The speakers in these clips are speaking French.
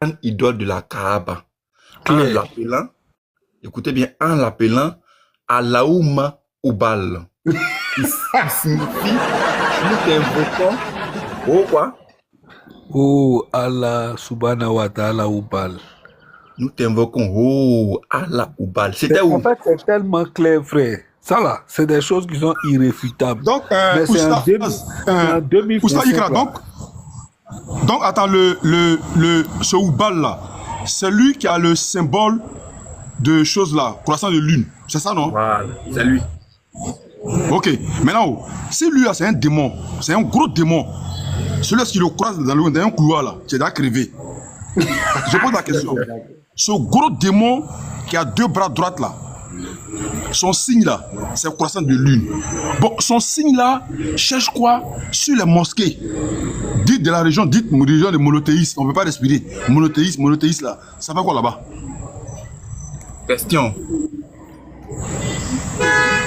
grande idole de la Kaaba, en Claire. l'appelant, écoutez bien, en l'appelant Allahumma Ubal, qui signifie nous t'invoquons, oh quoi? Oh, Allah subhanahu wa ta'ala Ubal. Nous t'invoquons, oh Allah Ubal. C'était En où? fait, c'est tellement clair, frère. Ça là, c'est des choses qui sont irréfutables. Donc, Mais c'est en Oustaz 2025. Ikra, donc, attends, ce Oubal là, c'est lui qui a le symbole de choses là, croissant de lune. C'est ça, non? Voilà, c'est lui. Ok, maintenant, si lui là, c'est un démon, c'est un gros démon, celui-là, qui le croise dans un couloir là, tu es déjà crevé. Je pose la question. Ce gros démon qui a deux bras droits là, son signe là, c'est croissant de lune. Bon, son signe là cherche quoi? Sur les mosquées. Dites de la région, dites région de monothéistes, on ne peut pas respirer. Monothéistes là, ça fait quoi là-bas? Question.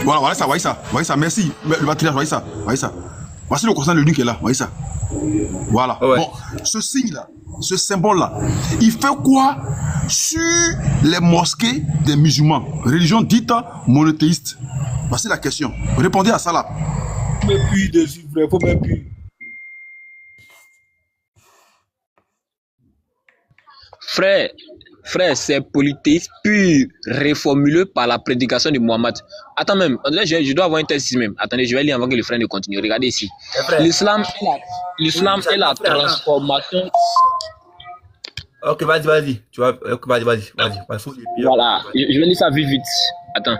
Voilà, voyez ça, merci. Le batterie, voyez ça. Voici le croissant de lune qui est là, voyez ça. Voilà. Ouais. Bon, ce signe-là, ce symbole-là, il fait quoi sur les mosquées des musulmans, religion dite monothéiste? Voici la question. Répondez à ça là. Faut même plus dessus, frère. Faut même plus. Frère, c'est polythéisme pur, reformulé par la prédication de Mohammed. Attends même, je dois avoir un test ici même. Attendez, je vais lire avant que le frère ne continue. Regardez ici. L'islam est la transformation. Ok, vas-y. Tu vas, ok, vas-y. Voilà, je vais lire ça vite. Attends.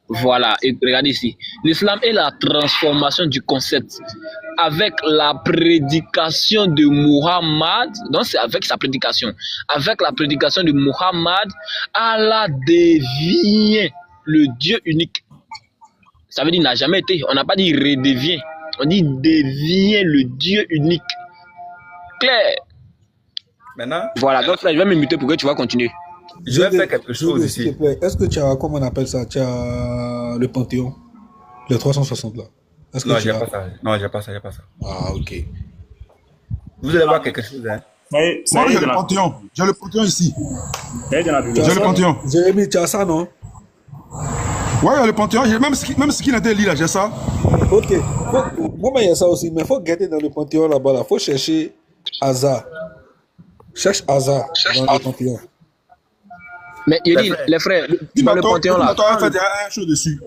Voilà, et regardez ici. L'islam est la transformation du concept avec la prédication de Muhammad. Donc, c'est avec sa prédication. Avec la prédication de Muhammad, Allah devient le Dieu unique. Ça veut dire n'a jamais été. On n'a pas dit redevient. On dit devient le Dieu unique. Clair. Maintenant, Voilà, donc frère, je vais me muter pour que tu vas continuer. je vais faire quelque chose s'il te ici. plaît, est-ce que tu as, comment on appelle ça? Tu as le Panthéon? Le 360 là. Est-ce que Non, tu j'ai as? pas ça. Non, j'ai pas ça. Ah, ok. Vous allez voir quelque chose, hein. Moi, j'ai le Panthéon. J'ai le Panthéon ici. Tu as J'ai le ça? Panthéon. Jérémy, tu as ça, non? Ouais, il y a le Panthéon. Même ce qui n'a été lu là, j'ai ça. Ok. Moi, il y a ça aussi, mais il faut regarder dans le Panthéon là-bas. Il faut chercher hasard. Cherche hasard dans le Panthéon. Mais il dit, les frères, dans le Panthéon là. Petit Mato a fait un show dessus.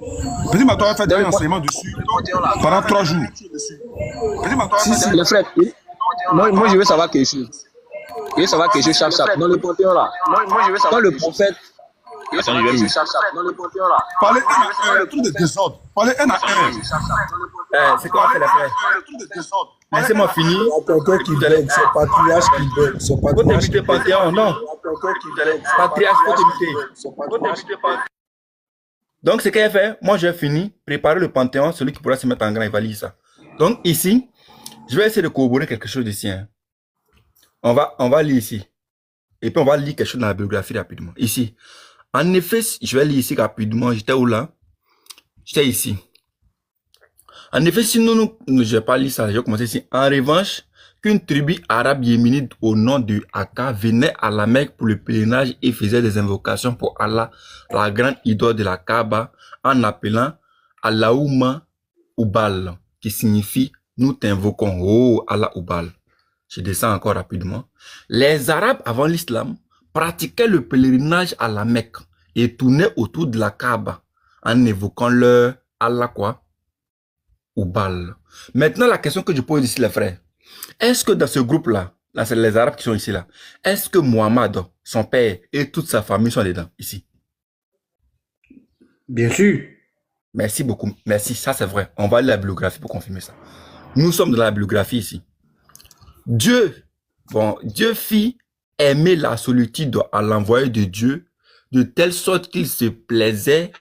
Petit Mato a fait un enseignement dessus pendant 3 jours. Petit Mato a fait Les frères, moi je veux savoir quelque chose. Je veux savoir quelque chose, chaque. Dans le Panthéon là. Moi je veux savoir. Quand le prophète. Attends, je vais me. Dans le Panthéon là. parler un à un, tout de désordre. Parler un à un. C'est quoi, les frères? Tout de désordre. Laissez-moi finir. Tonton qui bug, c'est patriarche qui bug. C'est Faut patriarche qui t'éviter bug. Panthéon, non. Tonton qui bug. Patriarche, faut t'éviter. C'est patriarche qui bug. Donc, ce qu'il a fait, moi, j'ai fini, préparer le Panthéon, celui qui pourra se mettre en grand, il va lire ça. Donc, ici, je vais essayer de corroborer quelque chose ici. Hein. On va lire ici. Et puis, on va lire quelque chose dans la biographie rapidement. Ici. En effet, je vais lire ici rapidement. J'étais où là? J'étais ici. En effet, si je n'ai pas lu ça, je vais commencer ici. En revanche, qu'une tribu arabe yéménite au nom de Aka venait à la Mecque pour le pèlerinage et faisait des invocations pour Allah, la grande idole de la Kaaba, en appelant Allahumma Ubal, qui signifie nous t'invoquons, oh Allah Ubal. Je descends encore rapidement. Les Arabes avant l'islam pratiquaient le pèlerinage à la Mecque et tournaient autour de la Kaaba en évoquant leur Allah quoi? Ubal. Maintenant, la question que je pose ici, les frères, est-ce que dans ce groupe-là, là, c'est les Arabes qui sont ici, là, est-ce que Muhammad, son père et toute sa famille sont dedans, ici? Bien sûr. Merci beaucoup. Merci, ça c'est vrai. On va lire la biographie pour confirmer ça. Nous sommes dans la biographie ici. Dieu fit aimer la solitude à l'envoyé de Dieu, de telle sorte qu'il se plaisait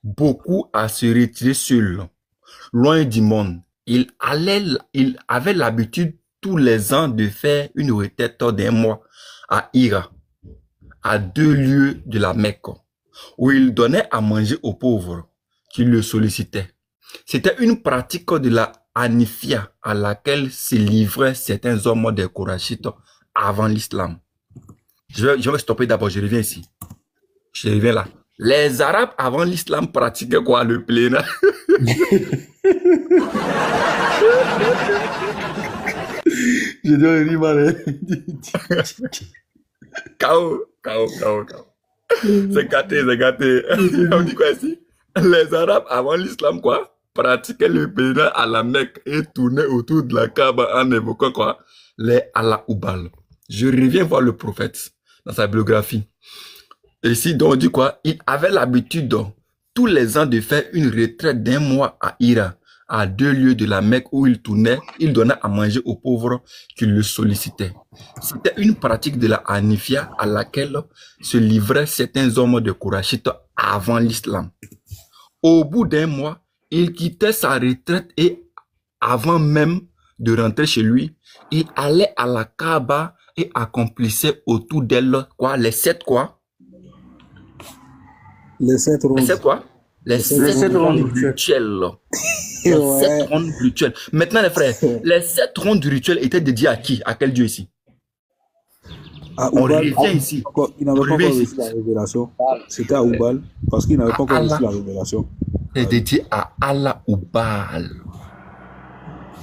beaucoup à se retirer seul, loin du monde. Il avait l'habitude tous les ans de faire une retraite d'un mois à Hira, à 2 lieues de la Mecque, où il donnait à manger aux pauvres qui le sollicitaient. C'était une pratique de la Hanifia à laquelle se livraient certains hommes des Korachites avant l'islam. Je vais stopper d'abord, je reviens ici. Je reviens là. Les Arabes, avant l'islam, pratiquaient quoi? Le plénat. Je dois rire mal. K.O. C'est gâté, c'est gâté. On dit quoi ici? Les Arabes, avant l'islam, quoi? Pratiquaient le pèlerin à la Mecque et tournaient autour de la Kaaba en évoquant quoi? Les Allah Oubal. Je reviens voir le prophète dans sa biographie. Ici, donc, on dit quoi? Il avait l'habitude, tous les ans, de faire une retraite d'1 mois à Hira, à 2 lieues de la Mecque où il tournait, il donnait à manger aux pauvres qui le sollicitaient. C'était une pratique de la Hanifia à laquelle se livraient certains hommes de Kourachites avant l'islam. Au bout d'1 mois, il quittait sa retraite et avant même de rentrer chez lui, il allait à la Kaaba et accomplissait autour d'elle quoi? Les 7 quoi? Les 7 rondes. Les 7 quoi? Les 7 rondes rituelles. Les 7 rondes rituelles. Maintenant les frères, les 7 rondes rituelles étaient dédiées à qui? À quel dieu ici? On revient ici. Il n'avait pas encore reçu la révélation. C'était à Oubal, parce qu'il n'avait pas encore reçu la révélation. C'est dédié à Allah Oubal.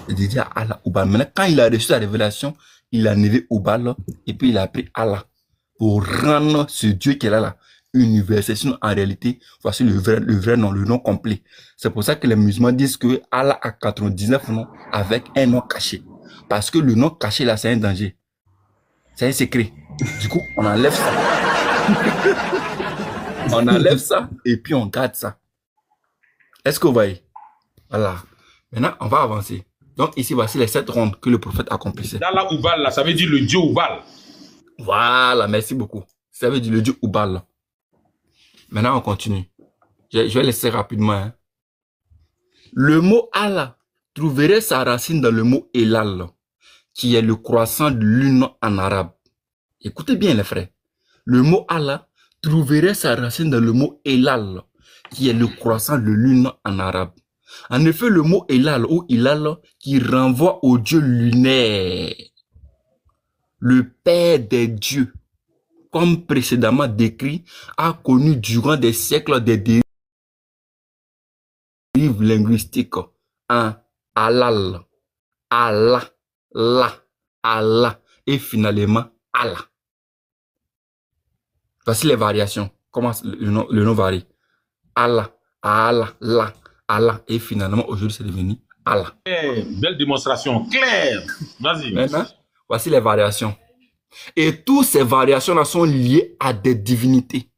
C'est dédié à Allah Oubal. Maintenant, quand il a reçu la révélation, il a nevé Oubal et puis il a pris Allah pour rendre ce Dieu qui est là universel. Sinon, en réalité, voici le vrai nom, le nom complet. C'est pour ça que les musulmans disent que Allah a 99 noms avec un nom caché. Parce que le nom caché là, c'est un danger. C'est un secret. Du coup, on enlève ça. On enlève ça et puis on garde ça. Est-ce que vous voyez? Voilà. Maintenant, on va avancer. Donc ici, voici les 7 rondes que le prophète accomplissait. Dans la Oubal, là, ça veut dire le dieu Oubal. Voilà, merci beaucoup. Ça veut dire le dieu Oubal. Maintenant, on continue. Je vais laisser rapidement. Hein. Le mot Allah trouverait sa racine dans le mot Elal, qui est le croissant de lune en arabe. Écoutez bien les frères. Le mot Allah trouverait sa racine dans le mot Elal, qui est le croissant de lune en arabe. En effet, le mot Elal ou Ilal qui renvoie au dieu lunaire, le père des dieux, comme précédemment décrit, a connu durant des siècles des dérives linguistiques en Alal, Allah, La, Allah et finalement Allah. Voici les variations. Comment le nom varie. Allah, Allah, La, Allah et finalement aujourd'hui c'est devenu Allah. Belle démonstration, claire. Vas-y. Maintenant, voici les variations. Et toutes ces variations-là sont liées à des divinités.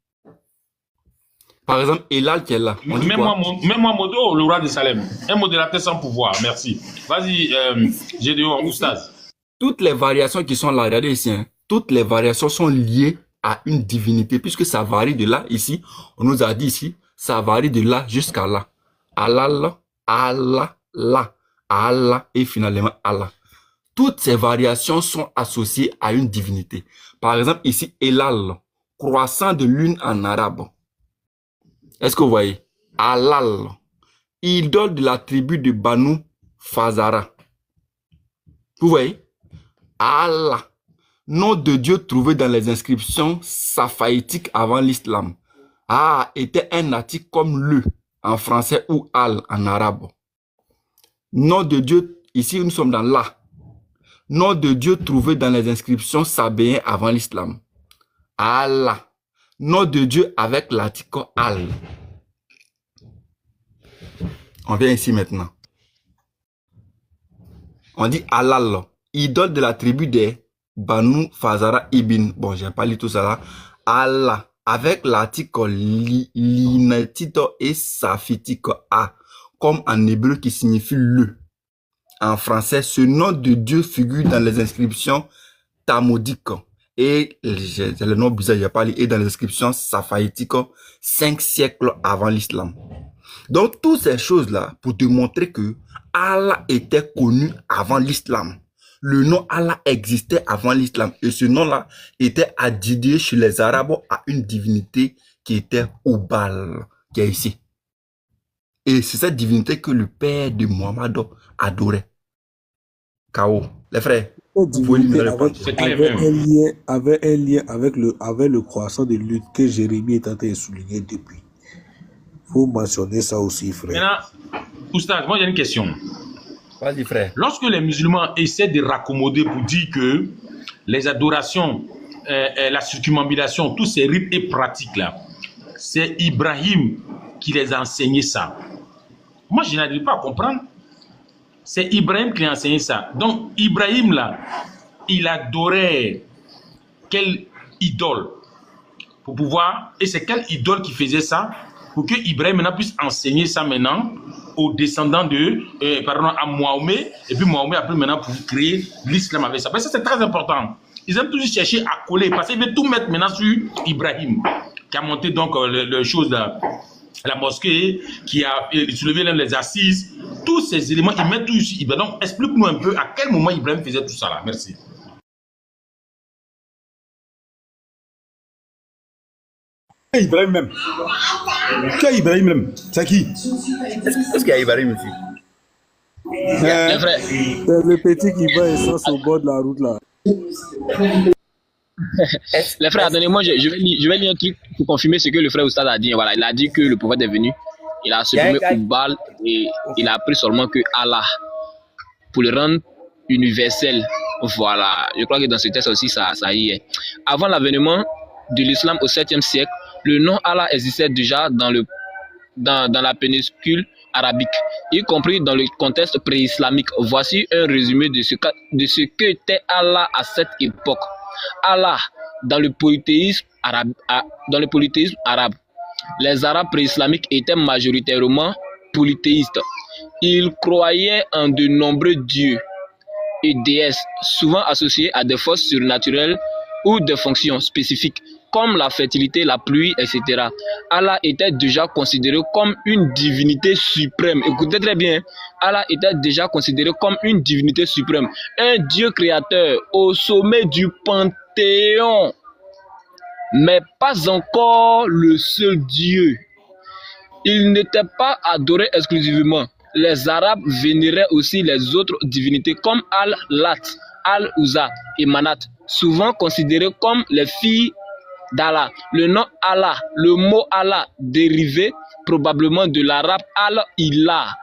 Par exemple, Elal qui est là. Mets-moi Modo, le roi de Salem. Un modérateur sans pouvoir, merci. Vas-y, Gédéon, Oustaz. Toutes les variations qui sont là, regardez ici, hein, toutes les variations sont liées à une divinité, puisque ça varie de là, ici, on nous a dit ici, ça varie de là jusqu'à là. Allah, Allah, La, Allah et finalement Allah. Toutes ces variations sont associées à une divinité. Par exemple, ici, Elal, croissant de lune en arabe. Est-ce que vous voyez? Alal, idole de la tribu de Banu Fazara. Vous voyez? Allah, nom de Dieu trouvé dans les inscriptions safaïtiques avant l'islam. Ah, était un article comme le en français ou al en arabe. Nom de Dieu, ici nous sommes dans la. Nom de Dieu trouvé dans les inscriptions sabéennes avant l'islam. Allah. Nom de Dieu avec l'article al. On vient ici maintenant. On dit Alal, idole de la tribu des Banu Fazara Ibn. Bon, j'ai pas lu tout ça là. Allah, avec l'article linetite et saphitique A, comme en hébreu qui signifie le. En français, ce nom de Dieu figure dans les inscriptions talmudiques. Et c'est le nom bizarre, j'ai pas lu, et dans les inscriptions safaïtiques 5 siècles avant l'islam. Donc, toutes ces choses-là, pour te montrer que Allah était connu avant l'islam. Le nom Allah existait avant l'islam. Et ce nom-là était adjudé chez les Arabes à une divinité qui était Oubal, qui est ici. Et c'est cette divinité que le père de Muhammad adorait. K.O. Les frères, Cette Vous pouvez divinité libérer le panthéon. C'est clair même. avait un lien avec le croissant de lutte que Jérémie est en train de souligner depuis. Faut mentionner ça aussi, frère. Maintenant, Oustaz, moi j'ai une question. Vas-y, frère. Lorsque les musulmans essaient de raccommoder pour dire que les adorations, la circumambulation, tous ces rites et pratiques là, c'est Ibrahim qui les a enseigné ça. Moi, je n'arrive pas à comprendre. C'est Ibrahim qui a enseigné ça. Donc, Ibrahim là, il adorait quelle idole pour pouvoir. Et c'est quelle idole qui faisait ça pour que Ibrahim maintenant puisse enseigner ça maintenant aux descendants de, pardon, à Mohamed. Et puis Mohamed après maintenant pour créer l'islam avec ça. Parce que ça, c'est très important. Ils aiment toujours chercher à coller parce qu'ils veulent tout mettre maintenant sur Ibrahim qui a monté donc le chose là. La mosquée, qui a soulevé les assises, tous ces éléments, ils mettent tout ici. Donc, explique-nous un peu à quel moment Ibrahim faisait tout ça là. Merci. Ibrahim même. Qui est Ibrahim même? C'est qui? Est-ce qu'il y a Ibrahim ici? Les frères, C'est le petit qui va essence au bord de la route là. les frères, attendez-moi, je vais lire un truc pour confirmer ce que le frère Oustad a dit. Voilà, il a dit que le prophète est venu, il a supprimé Oubal et il a appris seulement que Allah pour le rendre universel. Voilà, je crois que dans ce texte aussi, ça y est. Avant l'avènement de l'islam au 7e siècle, le nom Allah existait déjà dans la péninsule arabique, y compris dans le contexte pré-islamique. Voici un résumé de ce qu'était Allah à cette époque. Allah, dans le polythéisme arabe, les Arabes pré-islamiques étaient majoritairement polythéistes. Ils croyaient en de nombreux dieux et déesses, souvent associés à des forces surnaturelles ou des fonctions spécifiques, comme la fertilité, la pluie, etc. Allah était déjà considéré comme une divinité suprême. Écoutez très bien, Allah était déjà considéré comme une divinité suprême, un Dieu créateur au sommet du panthéon, mais pas encore le seul Dieu. Il n'était pas adoré exclusivement. Les Arabes vénéraient aussi les autres divinités comme Al-Lat, Al-Uzza et Manat, souvent considérées comme les filles d'Allah. Le nom Allah, le mot Allah dérivé probablement de l'arabe Al-Ilah,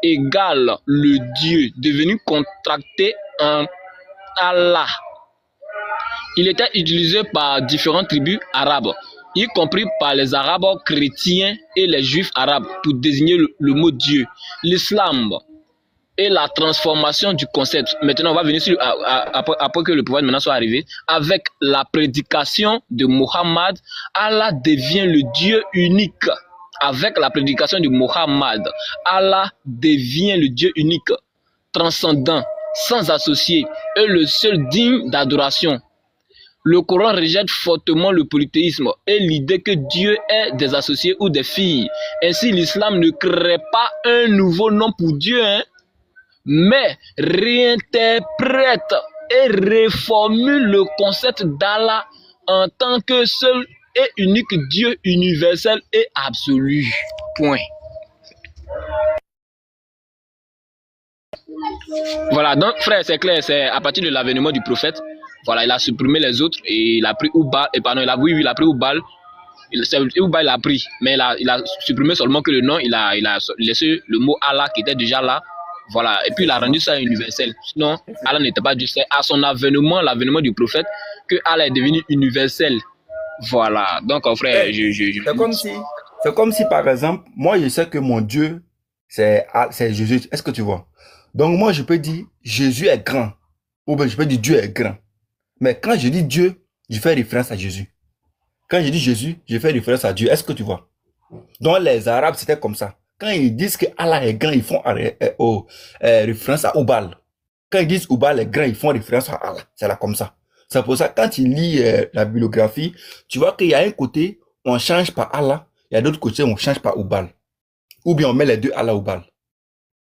égale le Dieu, devenu contracté en Allah. Il était utilisé par différentes tribus arabes, y compris par les Arabes chrétiens et les Juifs arabes, pour désigner le mot Dieu. L'islam et la transformation du concept. Maintenant, on va venir sur, après que le prophète maintenant soit arrivé, avec la prédication de Mohammed, Allah devient le Dieu unique. Avec la prédication de Mohammed, Allah devient le Dieu unique, transcendant, sans associé, et le seul digne d'adoration. Le Coran rejette fortement le polythéisme et l'idée que Dieu ait des associés ou des filles. Ainsi, l'islam ne crée pas un nouveau nom pour Dieu, mais réinterprète et réformule le concept d'Allah en tant que seul et unique Dieu universel et absolu. Point. Voilà, donc frère, c'est clair, c'est à partir de l'avènement du prophète. Voilà, il a supprimé les autres et il a pris Oubal, et pardon, il a pris Oubal. Oubal, il a pris, mais il a supprimé seulement que le nom, il a laissé le mot Allah qui était déjà là. Voilà, et puis il a rendu ça universel. Sinon, Allah n'était pas Dieu. C'est à son avènement, l'avènement du prophète, que Allah est devenu universel. Voilà, donc frère, C'est comme si, par exemple, moi je sais que mon Dieu, c'est Jésus. Est-ce que tu vois? Donc moi je peux dire Jésus est grand. Ou bien je peux dire Dieu est grand. Mais quand je dis Dieu, je fais référence à Jésus. Quand je dis Jésus, je fais référence à Dieu. Est-ce que tu vois? Donc les Arabes, c'était comme ça. Quand ils disent que Allah est grand, ils font référence à Oubal. Quand ils disent Oubal est grand, ils font référence à Allah. C'est là comme ça. C'est pour ça que quand tu lis la bibliographie, tu vois qu'il y a un côté, on change par Allah. Il y a d'autres côtés, on change par Oubal. Ou bien on met les deux Allah Oubal.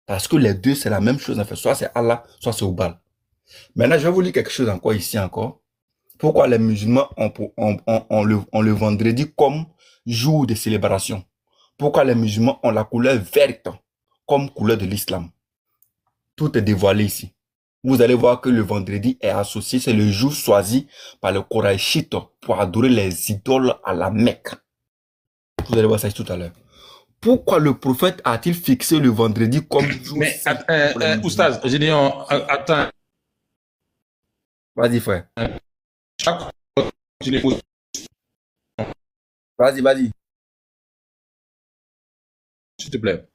Parce que les deux, c'est la même chose en fait. Soit c'est Allah, soit c'est Oubal. Maintenant, je vais vous lire quelque chose encore ici encore. Pourquoi les musulmans ont le vendredi comme jour de célébration? Pourquoi les musulmans ont la couleur verte comme couleur de l'islam? Tout est dévoilé ici. vous allez voir que le vendredi est associé, c'est le jour choisi par le Koraïchites pour adorer les idoles à la Mecque. Vous allez voir ça tout à l'heure. Pourquoi le prophète a-t-il fixé le vendredi comme jour Mais, saint? Oustaz, j'ai dit, attends, Vas-y, frère. chaque fois que je les pose, Vas-y, vas-y. s'il te plaît.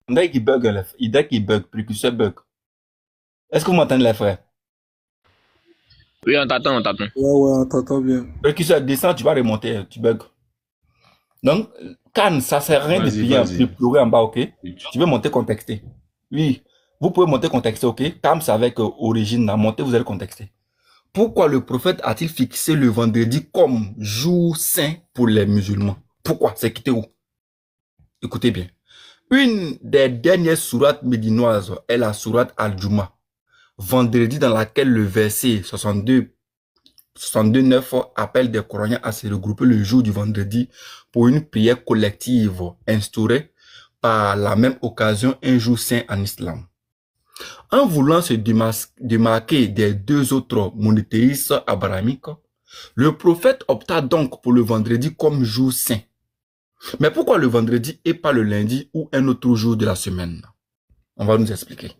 Dès qu'il bug, précurseur bug. Est-ce que vous m'entendez, les frères? Oui, on t'attend, on t'attend. Ouais, on t'entend bien. Précurseur, descend, tu vas remonter, tu bugs. Donc, Cannes, ça sert à rien de Vas-y, payer vas-y. de pleurer en bas, ok? Tu veux monter contexter. Oui, vous pouvez monter contexter, ok? Cam, c'est avec origine, là, montez, vous allez contexter. Pourquoi le prophète a-t-il fixé le vendredi comme jour saint pour les musulmans? Pourquoi? C'est quitté où? Écoutez bien. Une des dernières sourates médinoises est la sourate Al-Juma, vendredi, dans laquelle le verset 62-9 appelle des croyants à se regrouper le jour du vendredi pour une prière collective instaurée par la même occasion un jour saint en islam. En voulant se démarquer des deux autres monothéistes abrahamiques, le prophète opta donc pour le vendredi comme jour saint. Mais pourquoi le vendredi et pas le lundi ou un autre jour de la semaine? On va nous expliquer.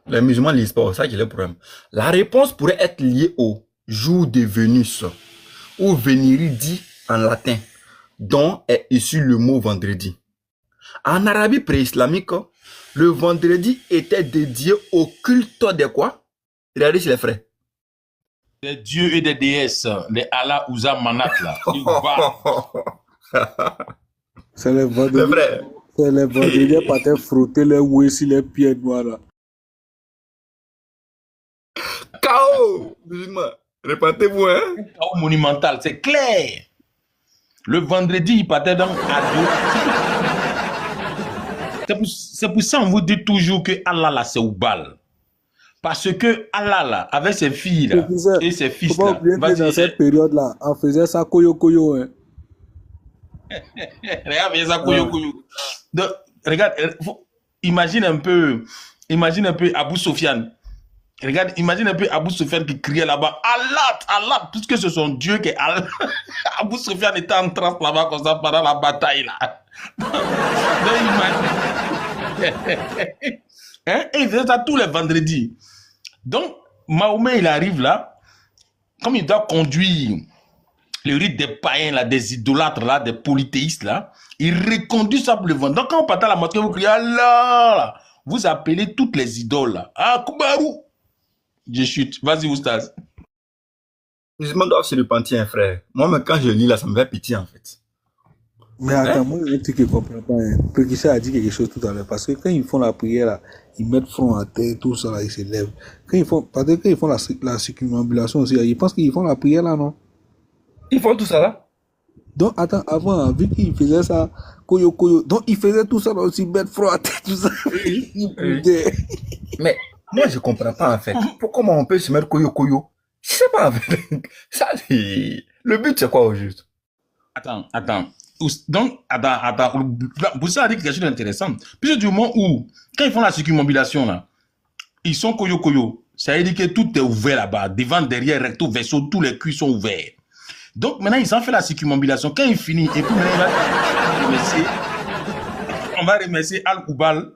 Les musulmans ne lisent pas, c'est ça qui est le problème. La réponse pourrait être liée au jour de Vénus, ou Véniridi en latin, dont est issu le mot vendredi. En Arabie pré-islamique, le vendredi était dédié au culte de quoi? Regardez chez les frères. Des dieux et des déesses, les Allah, Ouza, Manat, là. Ils va. C'est les Les vendredis. frères. C'est les vendredis, pas te frotter les ouïes sur les pieds noirs là. K.O. musulmans. Répentez-vous, hein? Chaos monumental, c'est clair. Le vendredi, il partait donc à Dieu. C'est pour ça qu'on vous dit toujours que Allah là, c'est Oubal. Parce que Allah là, avec ses filles là, et ses fils Faut pas là, oublier que dans cette période là, on faisait ça koyo koyo. Hein. regarde, il y a ça, koyo, koyo. Donc, regarde, imagine un peu Abou Sofiane. Regarde, imagine un peu Abou Sofiane qui criait là-bas, Allah, Allah, puisque c'est son Dieu qui est Allah. Abou Sofiane était en transe là-bas comme ça pendant la bataille là. Donc, imagine. Hein? Et il faisait ça tous les vendredis. Donc, Mahomet, il arrive là, comme il doit conduire le rite des païens, là, des idolâtres, là, des polythéistes, là, il reconduit ça pour le vendredi. Donc, quand on part à la mosquée, vous criez Allah, vous appelez toutes les idoles, là. Ah, Koubarou. Je chute. Vas-y, Oustaz. Les musulmans doivent se repentir, frère. Moi, quand je lis là, ça me fait pitié, en fait. Mais attends, moi, il y a un truc que je ne comprends pas. Hein. Pékissa a dit quelque chose tout à l'heure. Parce que quand ils font la prière, là, ils mettent front à terre, tout ça, là, ils se lèvent. Quand ils font la circumambulation aussi, ils pensent qu'ils font la prière, là, non? Ils font tout ça là? Donc, attends, avant, vu qu'ils faisaient ça, koyo koyo, donc ils faisaient tout ça, là, aussi, mettre front à terre, tout ça. Mais moi, je comprends pas, en fait. Pourquoi on peut se mettre koyo koyo? Je sais pas, en fait. Ça, le but, c'est quoi au juste? Attends. Donc, attends. Boussa a dit quelque chose d'intéressant. Puisque du moment où, quand ils font la circumambulation, là, ils sont koyo. Ça veut dire que tout est ouvert là-bas. Devant, derrière, recto, verso, tous les culs sont ouverts. Donc, maintenant, ils ont fait la circumambulation. Quand ils finissent, et puis maintenant, on va remercier Al-Oubal.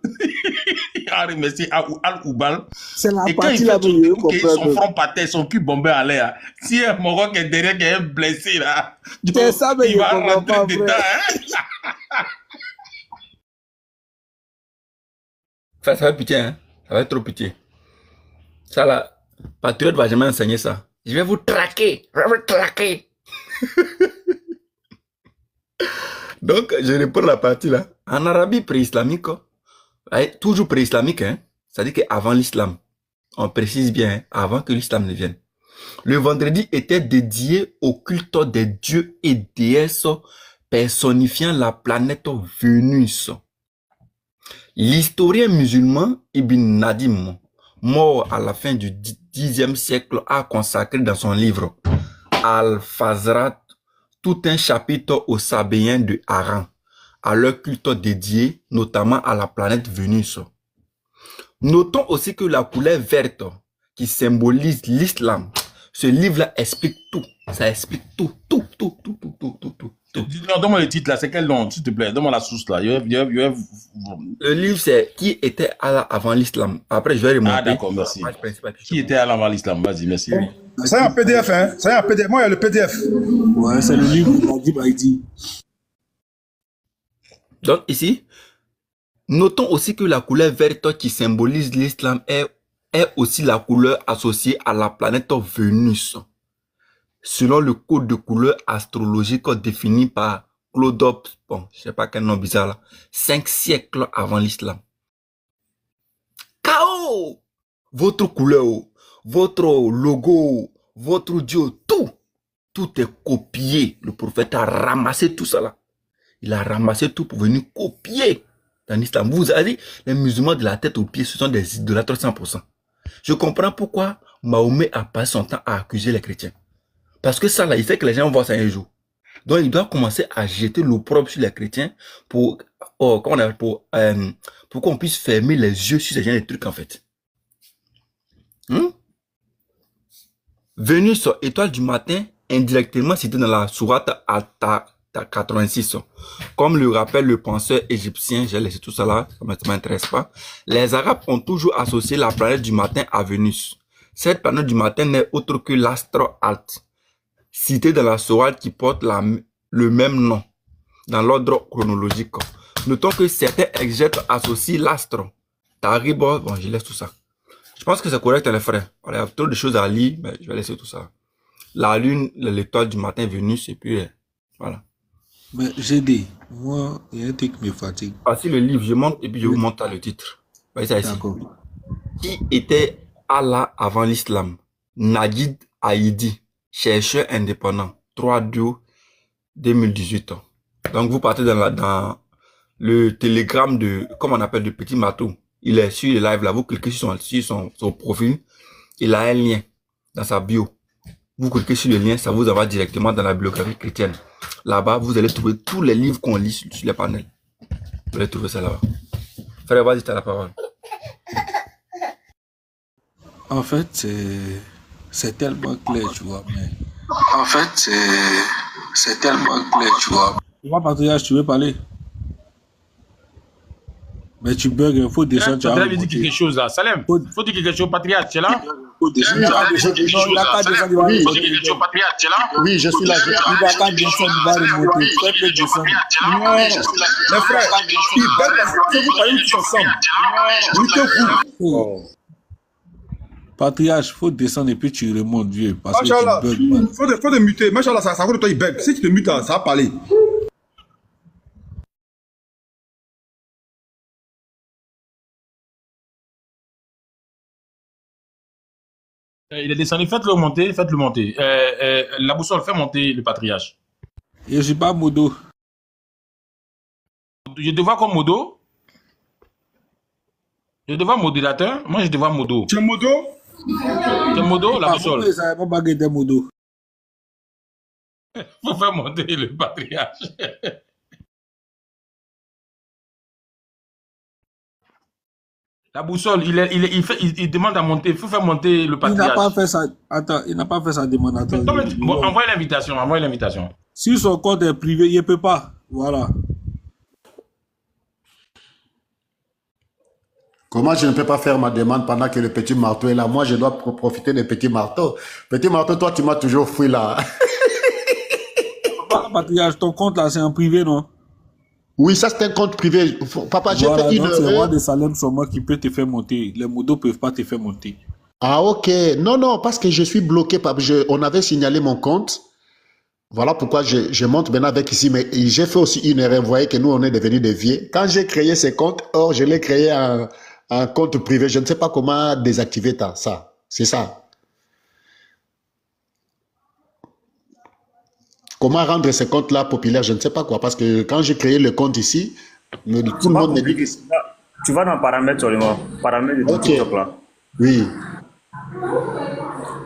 On va remercier Al-Oubal. C'est la Et quand il partie fait là, son front par terre, son cul bombé en l'air, si un Moron qui est derrière, qui est blessé là, c'est ça, mais il va rentrer pas, dedans. Hein? Enfin, ça va pitié, hein. Ça va être trop pitié. Ça là, patriote va jamais enseigner ça. Je vais vous traquer. Donc, je réponds la partie là. En Arabie pré-islamique, toujours pré-islamique, hein, c'est-à-dire qu'avant l'islam, on précise bien, hein, avant que l'islam ne vienne, le vendredi était dédié au culte des dieux et déesses personnifiant la planète Vénus. L'historien musulman Ibn Nadim, mort à la fin du Xe siècle, a consacré dans son livre Al-Fazrat tout un chapitre aux Sabéens de Haran, à leur culte dédié, notamment à la planète Vénus. Notons aussi que la couleur verte qui symbolise l'islam, ce livre-là explique tout. Ça explique tout. Non, donne-moi le titre là, c'est quel nom, s'il te plaît? Donne-moi la source là. Le livre, c'est Qui était Allah avant l'islam. Après, je vais remonter. Ah, d'accord, merci. Qui était Allah avant l'islam? Vas-y, merci. Oui. C'est un PDF, hein. C'est un PDF. Moi, il y a le PDF. Ouais, c'est le livre de Nagib Haïdi. Donc, ici, notons aussi que la couleur verte qui symbolise l'islam est aussi la couleur associée à la planète Vénus, selon le code de couleur astrologique défini par Clodop, bon, je sais pas quel nom bizarre là, 5 siècles avant l'islam. KO! Votre couleur, votre logo, votre dieu, tout est copié. Le prophète a ramassé tout ça là. Il a ramassé tout pour venir copier dans l'islam. Vous avez dit, les musulmans de la tête aux pieds, ce sont des idolâtres 100%. Je comprends pourquoi Mahomet a passé son temps à accuser les chrétiens. Parce que ça là, il sait que les gens vont voir ça un jour. Donc il doit commencer à jeter l'opprobre sur les chrétiens pour qu'on puisse fermer les yeux sur ces gens des trucs en fait. Vénus, étoile du matin, indirectement citée dans la sourate Al-Ta 86. Comme le rappelle le penseur égyptien, j'ai laissé tout ça là, ça ne m'intéresse pas. Les Arabes ont toujours associé la planète du matin à Vénus. Cette planète du matin n'est autre que l'astre Alt, cité dans la sourate qui porte le même nom, dans l'ordre chronologique. Notons que certains exégètes associent l'astre Tarib, bon je laisse tout ça. Je pense que c'est correct les frères. Il y a trop de choses à lire, mais je vais laisser tout ça. La lune, l'étoile du matin, Vénus, et puis voilà. Mais j'ai dit, moi, il y a un truc qui me fatigue. Voici le livre, je monte et puis je vous montre le titre. Voyez ça ici. Qui était Allah avant l'islam? Nagib Haïdi, chercheur indépendant, 3/2/2018. Donc vous partez dans le télégramme de, comment on appelle, de Petit Matou. Il est sur le live là, vous cliquez sur son profil, il a un lien dans sa bio. Vous cliquez sur le lien, ça vous envoie directement dans la bibliographie chrétienne. Là-bas, vous allez trouver tous les livres qu'on lit sur les panels. Vous allez trouver ça là-bas. Frère, vas-y, t'as la parole. En fait, c'est tellement clair, tu vois. Mais... En fait, c'est tellement clair, tu vois. Moi, Patriage, tu veux parler? Mais tu bugs, il faut descendre. Tu as dit quelque chose là. Salem, faut dire quelque chose, Patriage, tu es là? Oui, je suis là. Oui, je suis là. Les frères, ils veulent parce que vous parlez tous ensemble. Mettez-vous. Patriage, il faut descendre et puis tu remontes, vieux. Parce que tu bugs, man. Faut te muter. Machallah, ça cause de toi, il bug. Si tu te mutes, ça va parler. Il est descendu, faites-le monter, faites-le monter. La boussole, fais monter le Patriage. Je ne suis pas modo. Je te vois comme modo. Je te vois modérateur. Moi, je te vois modo. Tu es modo? Tu es modo, la boussole. Pourquoi ça va pas baguer modo? Faut faire monter le Patriage. La boussole, il demande à monter. Il faut faire monter le Patriage. Il n'a pas fait ça. Attends, il n'a pas fait sa demande. Attends, bon, envoie l'invitation, envoie l'invitation. Si son compte est privé, il ne peut pas. Voilà. Comment je ne peux pas faire ma demande pendant que le petit marteau est là? Moi, je dois profiter du petit marteau. Petit marteau, toi, tu m'as toujours fouillé là. Patriage, ton compte là, c'est en privé, non? Oui, ça c'est un compte privé. Papa, j'ai voilà, fait une donc c'est erreur. Roi de Salem seulement qui peut te faire monter. Les modos ne peuvent pas te faire monter. Ah, ok. Non, non, parce que je suis bloqué. On avait signalé mon compte. Voilà pourquoi je monte maintenant avec ici. Mais j'ai fait aussi une erreur. Vous voyez que nous, on est devenus des vieux. Quand j'ai créé ce compte, or, je l'ai créé un compte privé. Je ne sais pas comment désactiver ça. C'est ça. Comment rendre ce compte-là populaire, je ne sais pas quoi. Parce que quand j'ai créé le compte ici, tout le monde me dit... Tu vas dans paramètres seulement. Paramètres de TikTok là. Oui.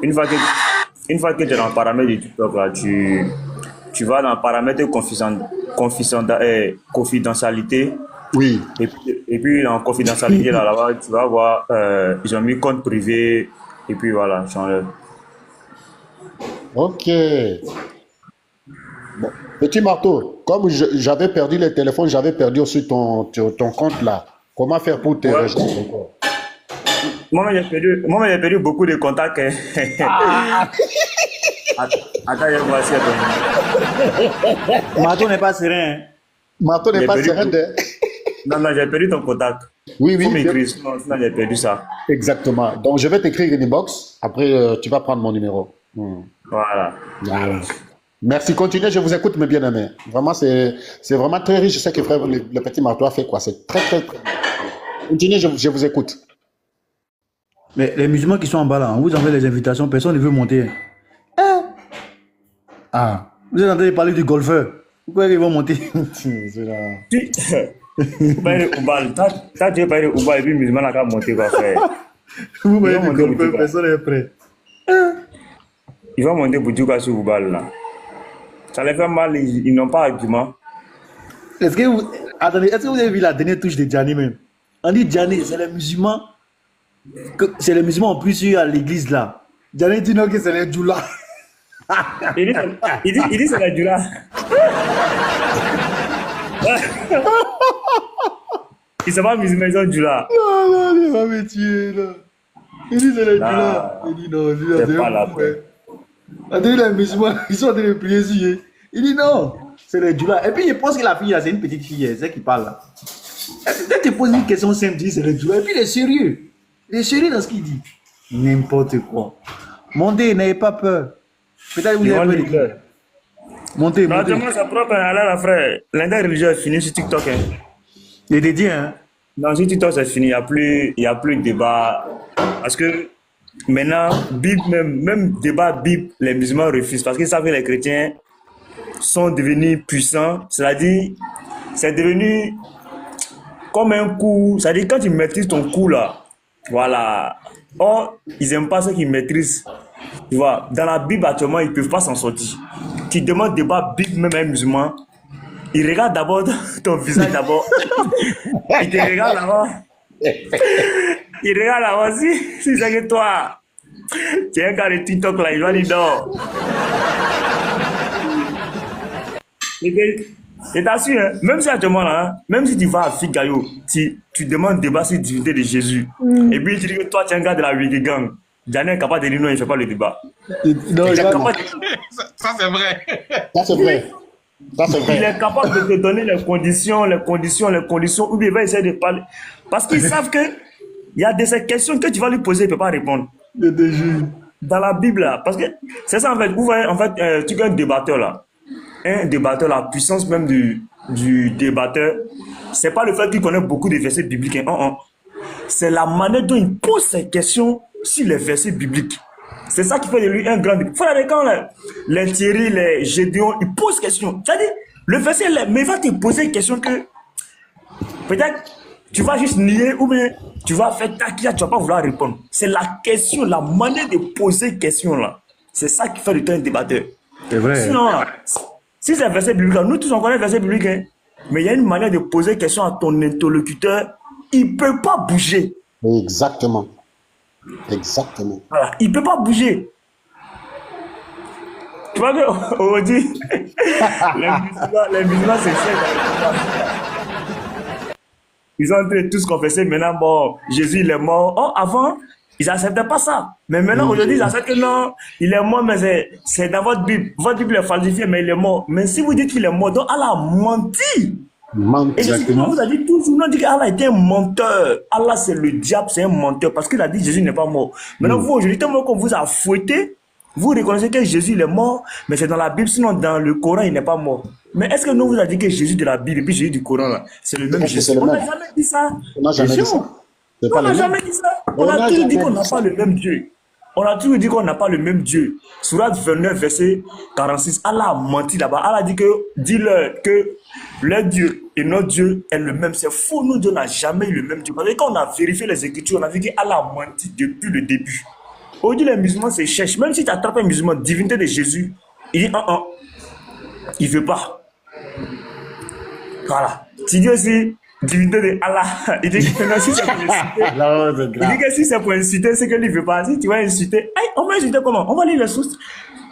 Une fois que tu es dans paramètres de TikTok là, tu tu vas dans paramètres confidentialité. Oui. Et puis en confidentialité, là-bas, tu vas voir, ils ont mis compte privé. Et puis voilà, j'enlève. Ok. Bon. Petit marteau, comme j'avais perdu le téléphone, j'avais perdu aussi ton compte là. Comment faire pour te rejoindre encore? Moi, j'ai perdu beaucoup de contacts. Hein. Attends, je vois si Marteau n'est pas serein. Marteau n'est pas serein de... Non, j'ai perdu ton contact. Oui, Faut oui. m'écrire, sinon j'ai perdu ça. Exactement. Donc, je vais t'écrire une box. Après, tu vas prendre mon numéro. Voilà. Merci. Continuez, je vous écoute, mes bien-aimés. Vraiment, c'est vraiment très riche. Je sais que frère, le petit marteau a fait quoi. C'est très, très, très. Continuez, je vous écoute. Mais les musulmans qui sont en bas là, on vous envoie les invitations, personne ne veut monter. Ah, vous êtes en train de parler du golfeur. Pourquoi ils vont monter? C'est là. T'as déjà parlé au bas et puis le musulman n'a monter quoi, frère. Vous voyez du golfeur, personne n'est prêt. Ils vont monter pour dire quoi sur Oubal là. Ça les fait mal, ils n'ont pas d'argument. Est-ce que vous avez vu la dernière touche de Gianni même? On dit Gianni, c'est les musulmans. C'est les musulmans en plus à l'église là. Gianni dit non que c'est les djoulas. Il dit c'est les djoulas. Ils sont pas musulmans, ils ont djoulas. Non, il va me tuer là. Il dit c'est les djoulas. Il dit non, lui c'est pas la paix. Les musulmans, ils sont en train de prier sur. Il dit non, c'est les djoulas. Et puis il pense que la fille là, c'est une petite fille, c'est elle qui parle là. Elle te pose une question simple, il dit c'est les djoulas. Et puis il est sérieux. Il est sérieux dans ce qu'il dit. N'importe quoi. Montez, n'ayez pas peur. Peut-être que vous avez peur. Montez. Non, demande sa propre là, frère. L'inter-religieux est fini sur TikTok. Hein. Il est dédié, hein? Non, sur TikTok, c'est fini. Il n'y a plus de débat. Parce que maintenant, Bible, même débat Bible, les musulmans refusent. Parce qu'ils savent que les chrétiens sont devenus puissants. C'est-à-dire, c'est devenu comme un coup. C'est-à-dire, quand tu maîtrises ton coup là, voilà. Or, ils n'aiment pas ceux qui maîtrisent. Tu vois, dans la Bible actuellement, ils ne peuvent pas s'en sortir. Tu demandes débat Bible, même un musulman, il regarde d'abord ton visage d'abord. Il te regarde là-bas. Il regarde là-bas. Si c'est que toi, tu es un gars de TikTok là, il va dire non. Et t'assure, hein, même si actuellement là, même si tu vas à Figayo, tu demandes débat sur la divinité de Jésus. Et puis tu dis que toi, tu es un gars de la Wiggy Gang. Janine est capable de dire non, il ne fait pas le débat. Non, Ça, c'est vrai. Ça, c'est vrai. Il est capable de te donner les conditions, ou bien il va essayer de parler. Parce qu'ils savent que il y a des questions que tu vas lui poser, il ne peut pas répondre. Dans la Bible, là, parce que c'est ça en fait. Vous voyez, en fait, tu as un débatteur là. Un débatteur, la puissance même du débatteur, c'est pas le fait qu'il connaît beaucoup de versets bibliques. C'est la manière dont il pose ses questions sur les versets bibliques. C'est ça qui fait de lui un grand... Frère, quand les Thierry, les Gédéon, ils posent questions. C'est-à-dire, le verset, mais il va te poser une question que peut-être tu vas juste nier ou bien tu vas faire taquilla, tu vas pas vouloir répondre. C'est la question, la manière de poser question là. C'est ça qui fait de toi un débatteur. C'est vrai. Sinon, si c'est un verset biblique, nous tous on connaît le verset biblique, hein, mais il y a une manière de poser question à ton interlocuteur, il ne peut pas bouger. Exactement. Exactement. Voilà, il ne peut pas bouger. Tu vois qu'on dit, les musulmans, c'est ça. Ils ont tous confessé, maintenant, bon, Jésus, il est mort. Oh, avant, ils n'acceptaient pas ça. Mais maintenant, aujourd'hui, ils acceptent que non, il est mort, mais c'est dans votre Bible. Votre Bible est falsifiée, mais il est mort. Mais si vous dites qu'il est mort, donc Allah a menti. Et exactement. Vous avez dit toujours, on dit qu'Allah était un menteur. Allah, c'est le diable, c'est un menteur. Parce qu'il a dit que Jésus n'est pas mort. Maintenant, vous, aujourd'hui, tellement qu'on vous a fouetté, vous reconnaissez que Jésus il est mort, mais c'est dans la Bible, sinon dans le Coran, il n'est pas mort. Mais est-ce que nous vous a dit que Jésus de la Bible et puis Jésus du Coran, là, c'est le même Jésus? On n'a jamais dit ça. On n'a jamais dit ça. On n'a jamais dit ça. On a toujours dit qu'on n'a pas le même Dieu. On a toujours dit qu'on n'a pas le même Dieu. Surat 29, verset 46, Allah a menti là-bas. Allah a dit que, dis-leur que leur Dieu et notre Dieu est le même. C'est faux, notre Dieu n'a jamais eu le même Dieu. Parce que quand on a vérifié les Écritures, on a vu qu'Allah a menti depuis le début. Aujourd'hui, les musulmans se cherchent. Même si tu attrapes un musulman, divinité de Jésus, il dit Il veut pas. Voilà. Tu dis aussi, divinité de Allah. Il dit que si c'est pour insulter, il dit que si c'est pour insulter, c'est que lui veut pas. Si tu vas insulter, hey, on va insulter comment? On va lire les sources.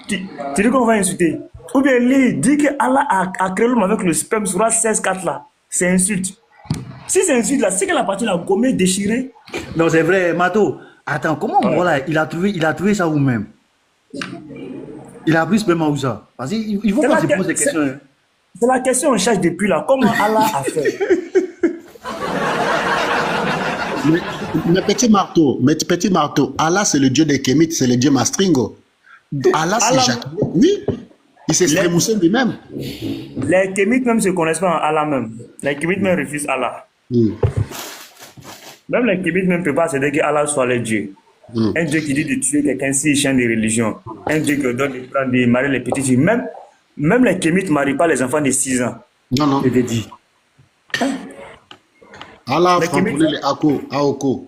Tu dis qu'on va insulter. Ou bien lui dit que Allah a créé l'homme avec le sperme sur la 16-4 là. C'est insulte. Si c'est insulte là, c'est que la partie là, gommée, déchirée. Non, c'est vrai, Mato. Attends, comment voilà, il a trouvé ça où-même? Il a pris ce où ça? Parce qu'il faut qu'on se pose des questions. Hein. C'est la question qu'on cherche depuis là. Comment Allah a fait? Mais petit marteau, Allah c'est le dieu des Kémites, c'est le dieu Mastringo. Allah c'est Jacques. Oui, il s'est strémoussé lui-même. Les Kémites même ne se connaissent pas en Allah même. Les Kémites même refusent Allah. Même les Kémites même ne peuvent pas se dire que Allah soit le Dieu. Un Dieu qui dit de tuer quelqu'un s'il change de religion. Un Dieu qui donne de prendre, de marier les petits filles. Même les Kémites ne marient pas les enfants de 6 ans. Non. Je te dis. Allah a frappé les Aoko.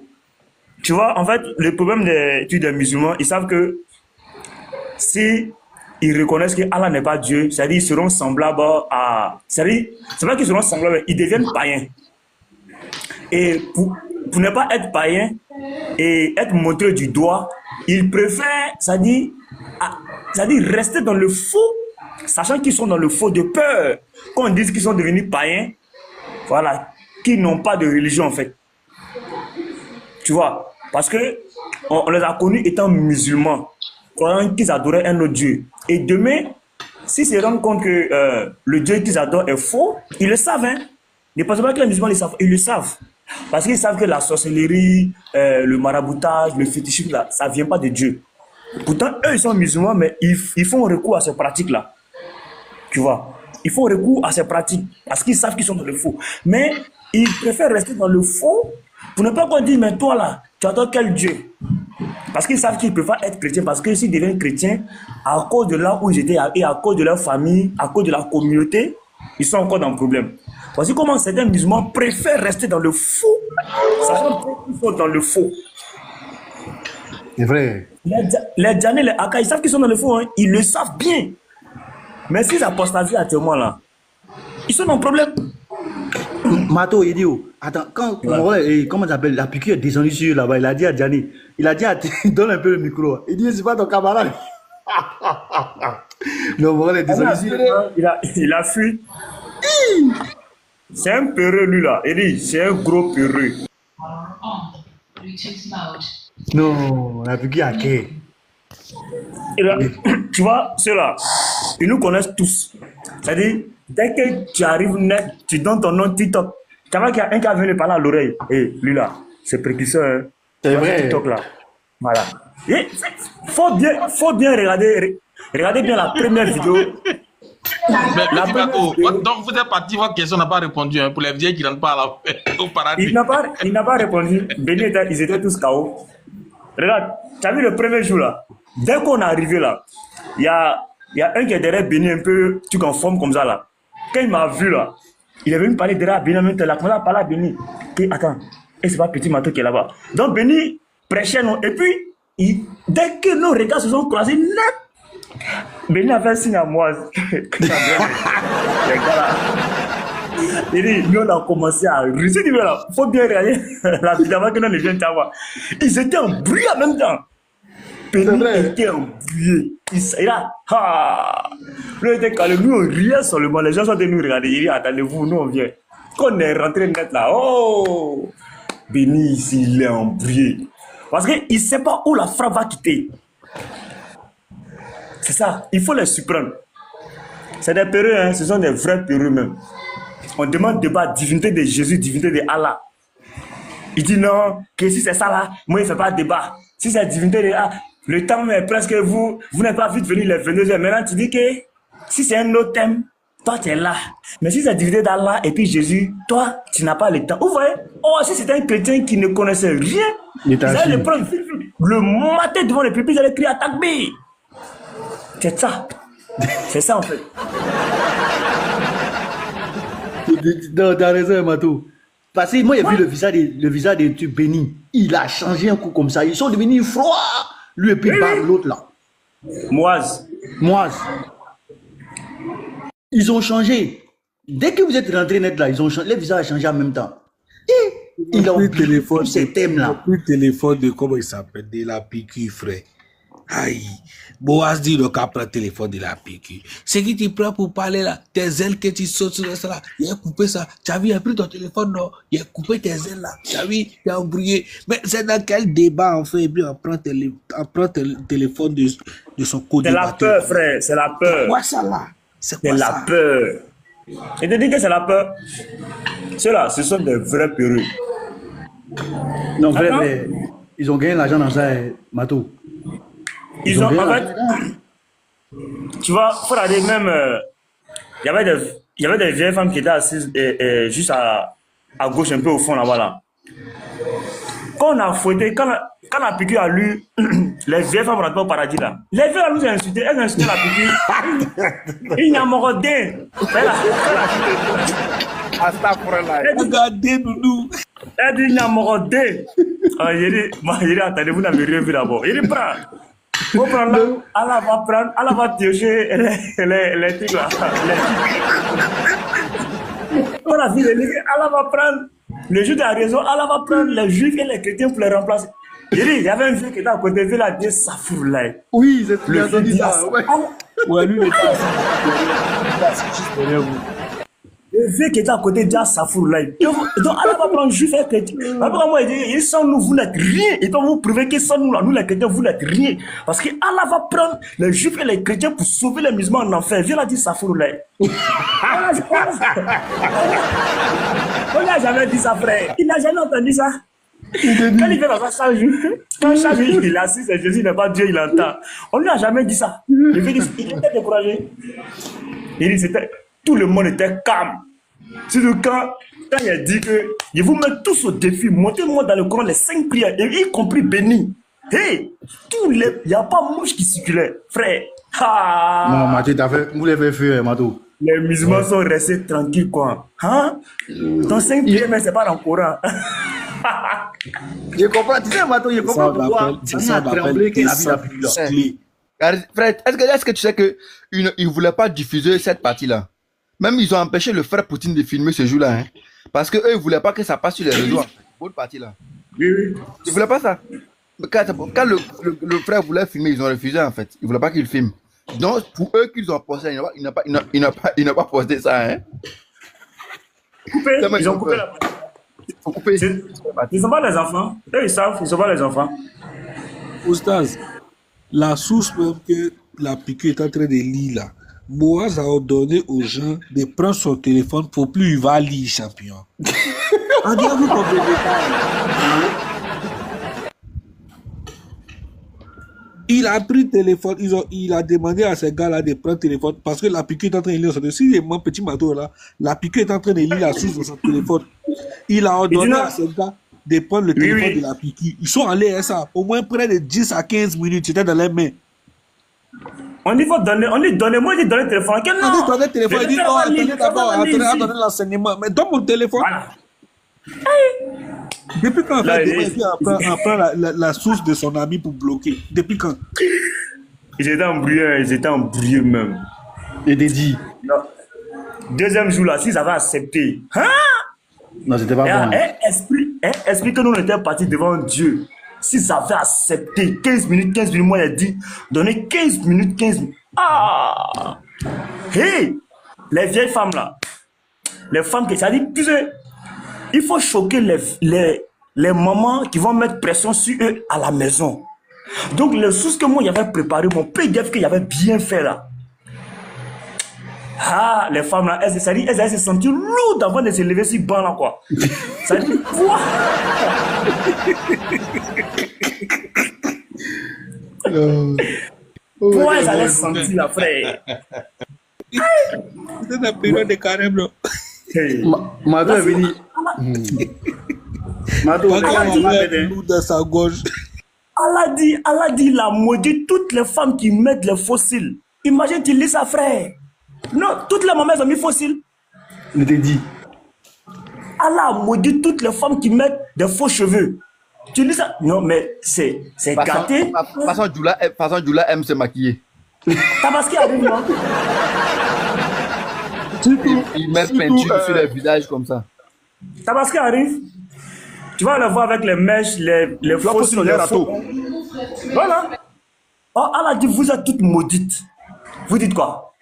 Tu vois, en fait, le problème des musulmans, ils savent que si ils reconnaissent que Allah n'est pas Dieu, c'est-à-dire ils seront semblables à... C'est-à-dire, c'est pas qu'ils seront semblables, ils deviennent païens. Et pour ne pas être païens et être montré du doigt, ils préfèrent, c'est-à-dire rester dans le faux, sachant qu'ils sont dans le faux de peur. Quand on dit qu'ils sont devenus païens, voilà, qui n'ont pas de religion en fait. Tu vois, parce que on les a connus étant musulmans, croyant qu'ils adoraient un autre Dieu. Et demain, s'ils se rendent compte que le Dieu qu'ils adorent est faux, ils le savent. Hein? Ne pensez pas que les musulmans ils le savent. Parce qu'ils savent que la sorcellerie, le maraboutage, le fétichisme, là, ça ne vient pas de Dieu. Pourtant, eux, ils sont musulmans, mais ils font recours à ces pratiques-là. Tu vois, ils font recours à ces pratiques parce qu'ils savent qu'ils sont dans le faux. Mais ils préfèrent rester dans le faux pour ne pas qu'on dise, mais toi là, tu adores quel Dieu? Parce qu'ils savent qu'ils ne peuvent pas être chrétiens, parce que s'ils deviennent chrétiens, à cause de là où ils étaient et à cause de leur famille, à cause de la communauté, ils sont encore dans le problème. Voici comment certains musulmans préfèrent rester dans le faux, sachant qu'ils sont dans le faux. C'est vrai. Les Djanés, les Aka, ils savent qu'ils sont dans le faux, hein. Ils le savent bien. Mais s'ils apostasient à ce moment-là, ils sont dans le problème. Mato, il dit, attends, quand comment ça s'appelle, la piqûre est descendue sur là-bas, il a dit à Djani, donne un peu le micro. Il dit, c'est pas ton camarade. Le Morel est descendu sur il a fui. C'est un peureux, lui là. Il dit, c'est un gros peureux. Non, la piqûre a quai. Tu vois, ceux-là, ils nous connaissent tous. C'est-à-dire, dès que tu arrives net, tu donnes ton nom TikTok. Tu vois qu'il y a un qui a venu parler à l'oreille. Et lui là, c'est précurseur. Hein. C'est vrai. TikTok là. Voilà. Et faut bien regarder bien la première vidéo. Mais donc vous êtes parti, votre question n'a pas répondu hein, pour les vieux qui n'entrent pas au paradis. Il n'a pas répondu. Ils étaient tous KO. Regarde, tu as vu le premier jour là. Dès qu'on est arrivé là, il y a un qui est derrière Béni un peu, tu conformes comme ça là. Quand il m'a vu là, il est venu parler derrière Béni, même il a commencé à parler à Béni. Et attends, et c'est pas Petit Mato qui est là-bas. Donc Béni prêchait non. Et puis, dès que nos regards se sont croisés net, Béni a fait un signe à moi. Il dit, nous on a commencé à ruser. Il dit, il faut bien regarder la vidéo que nous les gens voir. Ils étaient en bruit en même temps. Béni était embrouillé. Il a, lui était calé, nous on riait seulement, les gens sont venus nous regarder, il dit attendez-vous, nous on vient. Quand on est rentré net là, oh, Béni ici, il est embrouillé. Parce qu'il ne sait pas où la frappe va quitter. C'est ça, il faut les surprendre. C'est des peureux, hein, ce sont des vrais peureux même. On demande débat, divinité de Jésus, divinité de Allah. Il dit non, que si c'est ça là, moi il ne fait pas de débat. Si c'est divinité de Allah, le temps est presque vous n'êtes pas vite venu les 22h. Maintenant tu dis que si c'est un autre thème, toi tu es là. Mais si c'est divinité d'Allah et puis Jésus, toi tu n'as pas le temps. Vous voyez, oh si c'était un chrétien qui ne connaissait rien, il allait le prendre le matin devant le pupitre, il allait crier à Takbir. C'est ça. C'est ça en fait. Non, t'as raison, Matou. Parce que moi, j'ai vu le visage de Béni. Il a changé un coup comme ça. Ils sont devenus froids. Lui et puis l'autre là. Moise. Ils ont changé. Dès que vous êtes rentré net là, ils ont changé. Les visages ont changé en même temps. Et ils ont plus oublié téléphone, tous ces thèmes-là. plus téléphone de comment il s'appelle, de la PQ, frère. Aïe, Boaz dit le cas prend le téléphone de la PQ. C'est qui tu prends pour parler là, tes ailes que tu sautes sur ça là, il a coupé ça. Tu as vu, il a pris ton téléphone, non, il a coupé tes ailes là. Tu as vu, il a embrouillé. Mais c'est dans quel débat on fait, et puis on prend le téléphone de son C'est la co-débatteur. peur, frère. C'est la peur. Quoi ça là? C'est C'est quoi la ça? peur. Et te dis que c'est la peur. Ceux-là, ce sont des vrais peureux. Non, vrai, Attends. vrai. Ils ont gagné l'argent dans ça, Mato. Ils ont, gagné en fait, l'argent. tu vois, faut aller même. Il y avait des vieilles femmes qui étaient assises juste à gauche, un peu au fond là-bas. Là. Quand on a fouetté, quand la piqûre a lu, les vieilles femmes rentrent au paradis là. Les vieilles nous ont insulté, elles ont insulté la piqûre. Il n'y a mort d'un. Regardez, Noudou. Elle dit, il n'y a mort d'un. J'ai dit, attendez, vous n'avez rien vu d'abord. Il dit, prends. Faut prendre là, elle va piocher les trucs là. Quand la fille elle va prendre, le juif a raison, elle va prendre les juifs et les chrétiens pour les remplacer. Il dit, il y avait un vieux qui était à côté, il a dit, ça fout là. Oui, c'est Le vieux dit, ça. Ouais. Ouais, lui, il était assis juste derrière vous. Le vieux qui était à côté dit, ça fout là. Donc, elle va prendre juif et chrétien. Après, moi, il dit, sans nous, vous n'êtes rien. Et donc, vous prouvez que sans nous, là, nous les chrétiens, vous n'êtes rien. Parce que Allah va prendre les juifs et les chrétiens pour sauver les musulmans en enfer. Viens là, dit, ça fout là. On n'a jamais dit ça, frère. Il n'a jamais entendu ça. Quand il fait dans sa charge, quand charge, il est assis, c'est Jésus, il n'est pas Dieu, il entend. On ne lui a jamais dit ça. Il était découragé. Il dit, tout le monde était calme. Surtout quand il a dit que je vous mets tous au défi, montez-moi dans le Coran les 5 prières, y compris béni. Hey, il n'y a pas mouche qui circulait, frère. Ah. Non, Mato, vous l'avez fait, Mato. Les musulmans sont restés tranquilles, quoi. Hein? Ton 5 prières, mais c'est pas dans le Coran. Je comprends, tu sais, Mato, je comprends pourquoi. C'est ça, on a tremblé que la vie a pris là. Frère, est-ce que tu sais qu'ils ne voulaient pas diffuser cette partie-là? Même ils ont empêché le frère Poutine de filmer ce jour-là. Hein, parce qu'eux, ils ne voulaient pas que ça passe sur les réseaux. Cette partie-là. Oui, oui. Ils ne voulaient pas ça. Quand le frère voulait filmer, ils ont refusé en fait. Ils ne voulaient pas qu'il filme. Donc, pour eux qu'ils ont posté, il n'a pas posté ça. Hein. Coupé, ils ont coupé la partie. Ils ont coupé. Ils sont pas les enfants. Eux, ils savent, ils sont pas les enfants. Oustaz, la source même que la piqûre est en train de lire là, Boaz a ordonné aux gens de prendre son téléphone pour plus il va lire, champion. On dirait que vous comprenez pas. Il a pris le téléphone, il a demandé à ces gars-là de prendre le téléphone parce que la piqûre est en train de lire son téléphone. Si c'est mon petit Mato là, la piqûre est en train de lire la source de son téléphone. Il a ordonné à ces gars de prendre le téléphone de la piqûre. Ils sont allés à ça, au moins près de 10 à 15 minutes, c'était dans les mains. On dit faut donner, moi j'ai donné le téléphone. Quel On nom? dit donner le téléphone, il dit non, attendez d'abord, attendez l'enseignement. Mais donne mon téléphone. Voilà. Depuis quand Là, on prend la source de son ami pour bloquer? Depuis quand? Ils étaient embrouillés même. Et dit. Non. Deuxième jour là, s'ils avaient accepté. Hein? Non, c'était pas bon. Esprit que nous on était partis devant Dieu. S'ils avaient accepté 15 minutes, moi il a dit, donnez 15 minutes. Ah! Hey! Les vieilles femmes là. Les femmes qui, ça dit, tu sais, il faut choquer les mamans qui vont mettre pression sur eux à la maison. Donc, les sources que moi j'avais préparé, mon PDF que j'avais bien fait là. Ah, les femmes là, elles se sentent lourdes avant de se lever sur banc là quoi. Ça dit quoi? Pourquoi elles allaient se sentir là, frère? C'est la période de carême, bro. Mato est venu. Mato est venu dans sa gorge. Allah dit la maudit toutes les femmes qui mettent les fossiles. Imagine, tu lis ça, frère. Non, toutes les mamans ont mis fossiles. Je t'ai dit. Allah maudit toutes les femmes qui mettent des faux cheveux. Tu lis ça? Non, mais c'est gâté. Façon Djoula aime se maquiller. Tabaski arrive, non? Ils mettent peinture sur les visages comme ça. Tabaski arrive, tu vas le voir avec les mèches, les fausses, sur les râteaux. Voilà. Oh, Allah dit, vous êtes toutes maudites. Vous dites quoi?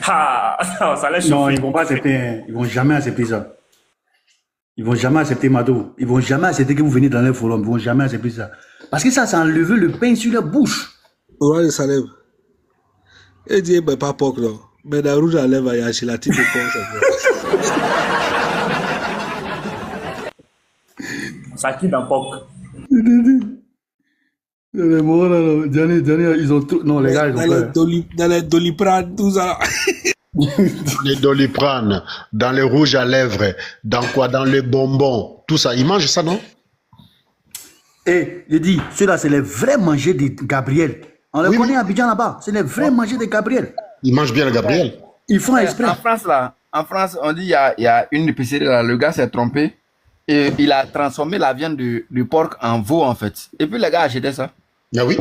Ah, ça laisse Non, chauffer. ils vont pas accepter, hein. Ils vont jamais accepter ça. Ils vont jamais accepter Mado. Ils vont jamais accepter que vous venez dans leur forum. Ils vont jamais accepter ça. Parce que ça enlevé le pain sur leur bouche. Roi de Salem. Et dit, ben pas poc, non. Mais dans rouge à lèvres, il y a chez la petite de Ça quitte dans POC. Les morts, là, Diane, ils ont tout. Non, les gars, ils ont peur. Dans les Doliprane, tout ça. Les Doliprane, dans les rouges à lèvres, dans quoi? Dans les bonbons, tout ça. Ils mangent ça, non? Et je dis, ceux-là, c'est les vrais mangers de Gabriel. On les connaît à Abidjan là-bas. C'est les vrais mangers de Gabriel. Ils mangent bien le Gabriel. Ils font exprès. En France, on dit il y a une épicerie là, le gars s'est trompé et il a transformé la viande du porc en veau en fait. Et puis les gars achetaient ça. Ah oui?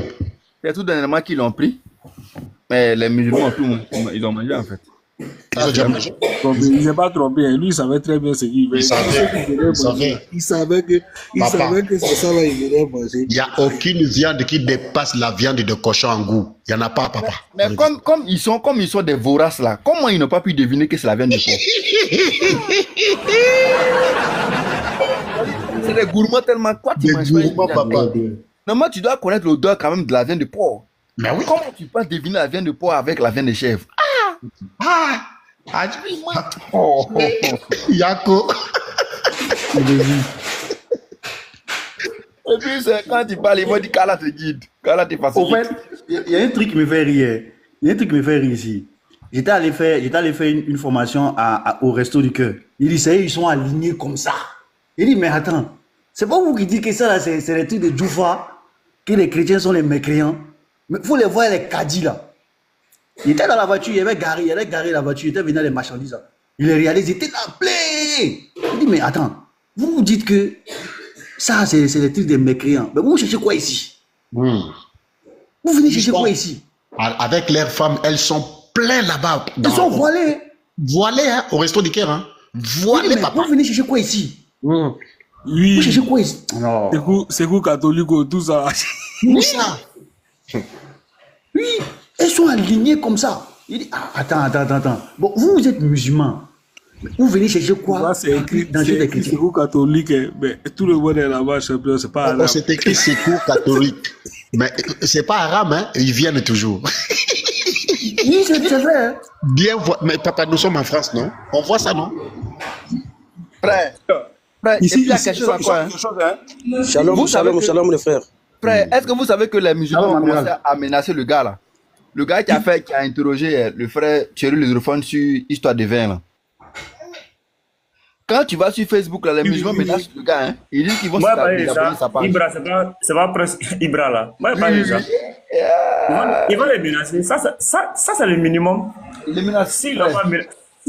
C'est tout dernièrement qu'ils l'ont pris. Mais les musulmans, ils ont mangé en fait. Ils ont déjà mangé. Il ne s'est pas trompé. Lui, il savait très bien ce qu'il veut. Il savait que c'est ça là, il venait manger. Il n'y a aucune viande qui dépasse la viande de cochon en goût. Il n'y en a pas, papa. Mais comme ils sont des voraces là, comment ils n'ont pas pu deviner que c'est la viande de porc? C'est des gourmands tellement quoi tu manges pas. Normalement, tu dois connaître l'odeur quand même de la viande de porc. Mais oui. Comment tu peux deviner la viande de porc avec la viande de chèvre? Yako. Et puis, quand tu parles, ils vont dire Kala te guide. Kala te facilite. Au fait, il y a un truc qui me fait rire. Il y a un truc qui me fait rire ici. J'étais allé faire une formation au Resto du Cœur. Il dit, ça y est, ils sont alignés comme ça. Il dit, mais attends, c'est pas vous qui dites que ça, là, c'est les trucs de Djoufa, que les chrétiens sont les mécréants. Mais vous les voyez, les caddies, là. Il était dans la voiture, il avait garé la voiture, il était venu dans les marchandises. Là. Il les réalise, il était là, plein. Il dit, mais attends, vous vous dites que ça, c'est les trucs des mécréants. Mais vous cherchez quoi ici? Vous venez chercher quoi ici? Avec leurs femmes, elles sont pleines là-bas. Elles sont voilées. Voilées, hein, au Resto du Cœur. Hein. Voilées, mais papa. vous venez chercher quoi ici? Lui, vous cherchez quoi ici? c'est quoi catholique, tout ça. Où ça? Oui, elles sont alignées comme ça. Il dit, attends. Bon, vous êtes musulmans. Vous venez chercher quoi? C'est écrit dans les chrétiens. C'est quoi catholique, mais tout le monde est là-bas, champion, c'est pas arabe. C'est écrit secours catholique. Mais c'est pas arabe, hein? Ils viennent toujours. Oui, c'est vrai. Hein? Bien, mais papa, nous sommes en France, non? On voit ça, non? Frère, ici, il y a quelque chose encore. Hein? Shalom, les frères. Frère, est-ce que vous savez que les musulmans ont commencé à menacer le gars là? Le gars qui a interrogé le frère Thierry Lezrophone sur Histoire de vin là. Quand tu vas sur Facebook là, les musulmans menacent le gars, hein? Ils disent qu'ils vont s'abonner sa page. Ibra, c'est pas presque Ibra là. Moi, pas ça. Ils vont les menacer. Ça c'est le minimum. Les menaces. S'ils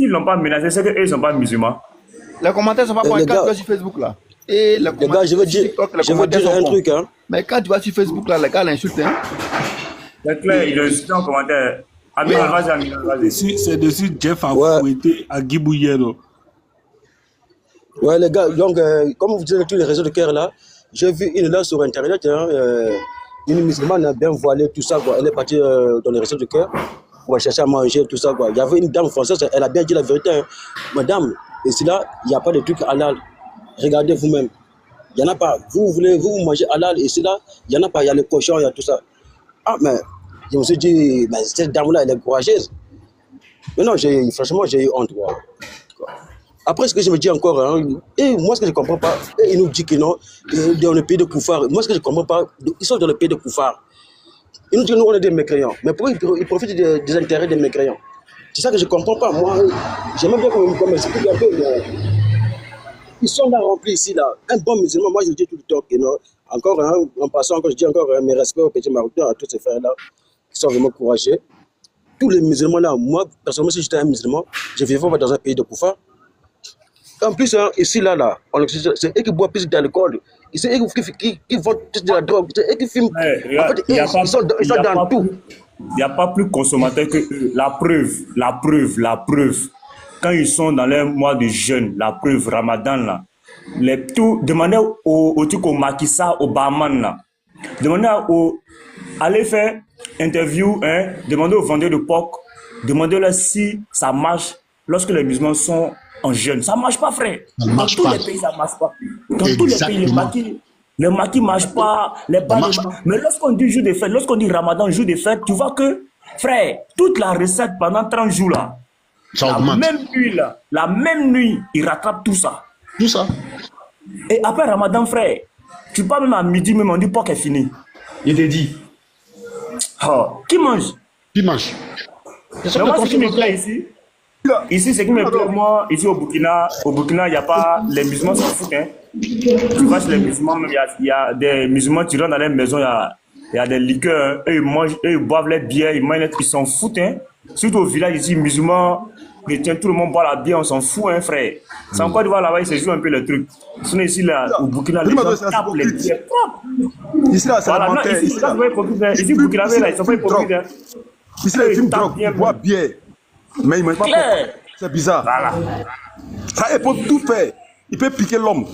l'ont pas menacé, c'est qu'eux ne sont pas musulmans. Les commentaires sont pas pour quand tu vas sur Facebook là. Et les gars, je veux dire un truc. Hein. Mais quand tu vas sur Facebook là, les gars l'insultent. Hein? C'est clair, ils l'insultent en commentaire. Amina, vas-y. C'est dessus Jeff a fouetté à Guibouyero. Ouais, les gars, donc, comme vous dites tous les réseaux de cœur là, j'ai vu une là sur internet, hein, une musulmane bien voilée, tout ça, quoi. Elle est partie dans les réseaux de cœur pour chercher à manger, tout ça, quoi. Il y avait une dame française, elle a bien dit la vérité, hein. Madame, ici là, il n'y a pas de truc halal. Regardez vous-même. Il n'y en a pas. Vous mangez halal, ici là, il n'y en a pas, il y a le cochon, il y a tout ça. Ah, mais je me suis dit, mais cette dame-là, elle est courageuse. Mais non, franchement, j'ai eu honte, quoi. Après, ce que je me dis encore, hein, et moi, ce que je ne comprends pas, il nous dit que non, dans le pays de Koufar, moi, ce que je ne comprends pas, ils sont dans le pays de Koufar. Ils nous disent que nous, on est des mécréants. Mais pourquoi ils profitent des intérêts des mécréants? C'est ça que je ne comprends pas. Moi, j'aimerais bien qu'on m'explique un peu. Ils sont là remplis ici, là. Un bon musulman, moi, je dis tout le temps que non. Encore, hein, en passant, encore, je dis encore mes respects aux petits Marocains, à tous ces frères-là, qui sont vraiment courageux. Tous les musulmans, là, moi, personnellement, si j'étais un musulman, je vivrais dans un pays de Koufar. En plus, hein, ici, là, c'est eux qui boivent plus d'alcool. C'est eux qui vendent plus de la drogue. C'est eux qui filment. En fait, ils sont dans tout. Il n'y a pas plus consommateur que eux. La preuve. quand ils sont dans leur mois de jeûne, la preuve, Ramadan, là, demandez au truc au Makissa, au barman, là, demandez allez faire interview, hein, demandez aux vendeurs de porc, demandez-leur si ça marche lorsque les musulmans sont en jeûne. Ça ne marche pas, frère. Dans tous les pays, ça ne marche pas. Dans tous les pays, le maquis ne marche pas, les bars ne marchent pas. Mais lorsqu'on dit jour de fête, lorsqu'on dit Ramadan, jour de fête, tu vois que, frère, toute la recette pendant 30 jours là, la même nuit, il rattrape tout ça. Tout ça. Et après Ramadan, frère, tu pars même à midi, même on dit porc est fini. Il te dit. Oh, qui mange? Qui mange? Mais moi, ce qui me plaît ici, ce qui me plaît, moi, ici au Burkina, il n'y a pas, les musulmans s'en foutent, hein. Tu vois, chez les musulmans, il y a des musulmans qui rentrent dans les maisons, il y a des liqueurs, hein. Eux, ils mangent, eux, ils boivent les bières, ils s'en foutent, hein. Surtout au village ici, musulmans, chrétiens, tout le monde boit la bière, on s'en fout, hein, frère. C'est encore de voir là-bas, ils se jouent un peu le truc. Sinon, ici, là, au Burkina, les gens tapent les bières propres. Ici, là, c'est la montagne. Ici, au Burkina, là, ils sont pas hypocrites, hein. Ici, là, ils fument drogue, ils boivent bière. Mais il ne mange pas. C'est bizarre. Voilà. Ça, il peut tout faire. Il peut piquer l'homme.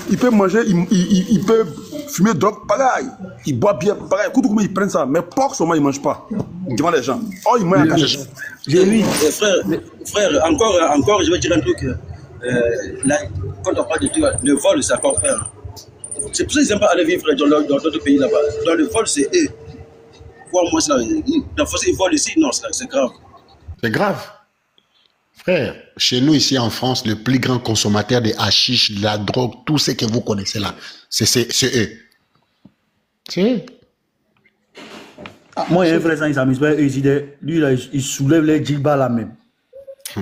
Il peut manger, il peut fumer drogue, pareil. Il boit bien, pareil. Écoute comment ils prennent ça. Mais porc, seulement, ils ne mangent pas. Devant les gens. Oh, ils mangent à cacher. Frère, encore, je vais dire un truc. Là, quand on parle de tout, le vol, c'est encore frère. C'est pour ça qu'ils n'aiment pas aller vivre dans d'autres pays là-bas. Dans le vol, c'est eux. Moi, dans ils volent ici, non, c'est grave. C'est grave. Frère, chez nous ici en France, le plus grand consommateur de hashish, de la drogue, tout ce que vous connaissez là, c'est eux. C'est eux. Moi, il y a un frère, il s'amuse pas, lui, là, il soulève les djibas là même.